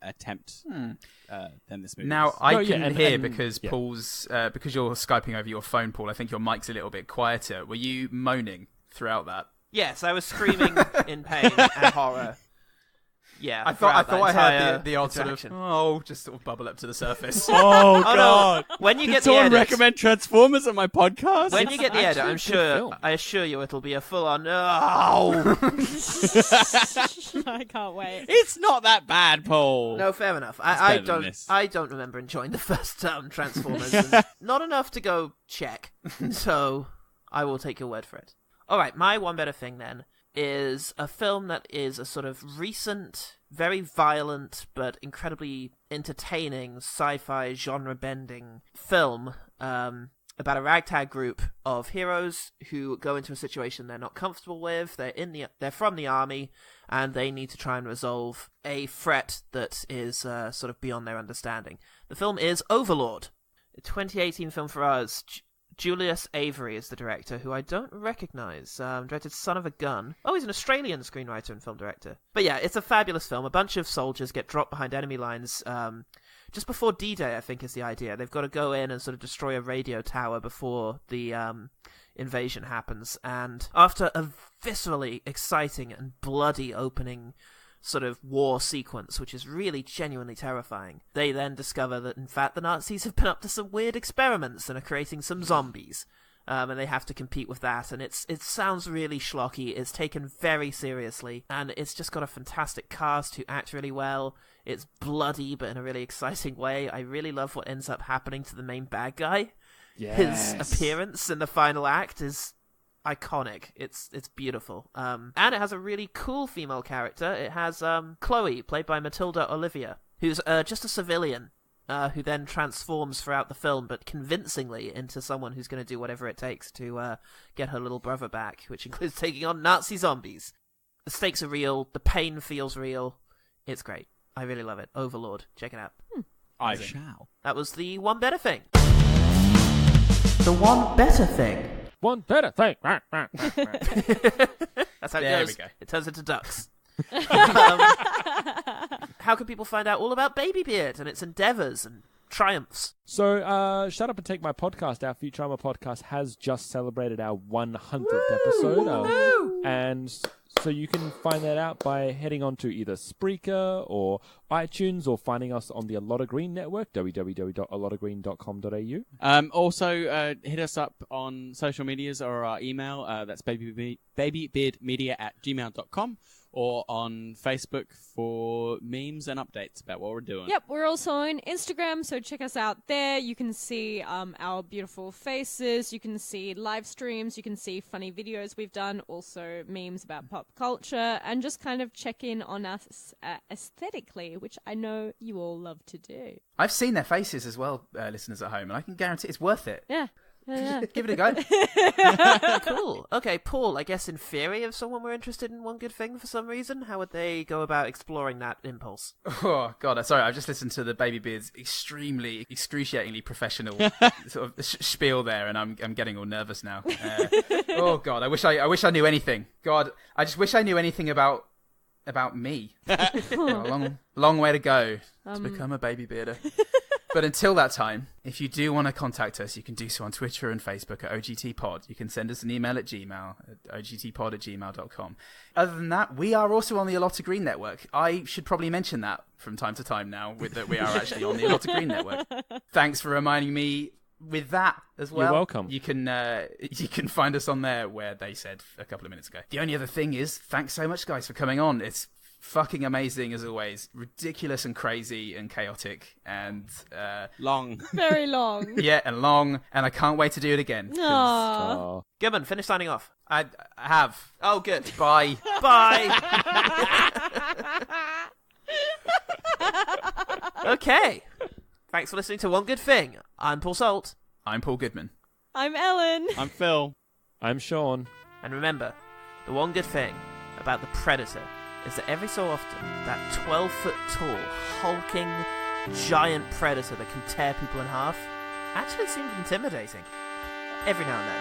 attempt than this movie. Now, I yeah, couldn't hear and- because yeah. Paul's because you're Skyping over your phone, Paul. I think your mic's a little bit quieter. Were you moaning throughout that? Yes, I was screaming in pain and horror. Yeah, I thought I throughout that heard entire the odd sort of interaction. just sort of bubble up to the surface. Oh God! When you Did get the someone edit, recommend Transformers on my podcast? when you get the edit, actually a good film. I assure you, it'll be a full-on. Oh, I can't wait. It's not that bad, Paul. no, fair enough. better than this. I don't remember enjoying the first Transformers. And not enough to go check. So I will take your word for it. All right, my one better thing then is a film that is a sort of recent, very violent but incredibly entertaining sci-fi genre-bending film about a ragtag group of heroes who go into a situation they're not comfortable with. They're from the army, and they need to try and resolve a threat that is sort of beyond their understanding. The film is Overlord, a 2018 film for us. Julius Avery is the director, who I don't recognise. Directed Son of a Gun. Oh, he's an Australian screenwriter and film director. But yeah, it's a fabulous film. A bunch of soldiers get dropped behind enemy lines just before D-Day, I think is the idea. They've got to go in and sort of destroy a radio tower before the invasion happens. And after a viscerally exciting and bloody opening sort of war sequence, which is really genuinely terrifying, they then discover that in fact the Nazis have been up to some weird experiments and are creating some zombies, and they have to compete with that. And it sounds really schlocky. It's taken very seriously, and it's just got a fantastic cast who act really well. It's bloody, but in a really exciting way. I really love what ends up happening to the main bad guy. Yes. His appearance in the final act is iconic. It's beautiful. And it has a really cool female character. It has Chloe, played by Matilda Olivia, who's just a civilian who then transforms throughout the film, but convincingly into someone who's going to do whatever it takes to get her little brother back, which includes taking on Nazi zombies. The stakes are real. The pain feels real. It's great. I really love it. Overlord. Check it out. I shall. That was the one better thing. The one better thing. One better thing. That's how it There goes. we go. It turns into ducks. How can people find out all about Baby Beard and its endeavours and triumphs? So, Shut Up and Take My Podcast, our Futurama podcast, has just celebrated our 100th episode. And so you can find that out by heading on to either Spreaker or iTunes, or finding us on the A Lot of Green network, www.alotofgreen.com.au. Also, hit us up on social medias or our email. That's babybeardmedia@gmail.com, or on Facebook for memes and updates about what we're doing. Yep, we're also on Instagram, so check us out there. You can see our beautiful faces, you can see live streams, you can see funny videos we've done, also memes about pop culture, and just kind of check in on us aesthetically, which I know you all love to do. I've seen their faces as well, listeners at home, and I can guarantee it's worth it. Yeah. Give it a go. Cool. Okay, Paul, I guess in theory, if someone were interested in One Good Thing for some reason, how would they go about exploring that impulse? Oh, God, sorry, I've just listened to the Baby Beard's extremely, excruciatingly professional sort of spiel there, and I'm getting all nervous now. Oh, God, I wish I knew anything. God, I just wish I knew anything about me. Long way to go to become a Baby Bearder. But until that time, if you do want to contact us, you can do so on Twitter and Facebook at ogtpod. You can send us an email at Gmail, at ogtpod@gmail.com. Other than that, we are also on the A Lot of Green network. I should probably mention that from time to time now, that we are actually on the A Lot of Green network. Thanks for reminding me with that as well. You're welcome. You can find us on there, where they said a couple of minutes ago. The only other thing is, thanks so much, guys, for coming on. It's fucking amazing as always. Ridiculous and crazy and chaotic and long. Very long. Yeah, and long, and I can't wait to do it again. 'Cause Aww. Gibbon, finish signing off. I have. Oh, good. Bye. Bye. Okay. Thanks for listening to One Good Thing. I'm Paul Salt. I'm Paul Goodman. I'm Ellen. I'm Phil. I'm Sean. And remember, the one good thing about the Predator is that every so often, that 12-foot tall, hulking, giant predator that can tear people in half actually seems intimidating. Every now and then.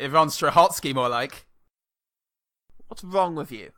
Ivan Strahotsky, more like. What's wrong with you?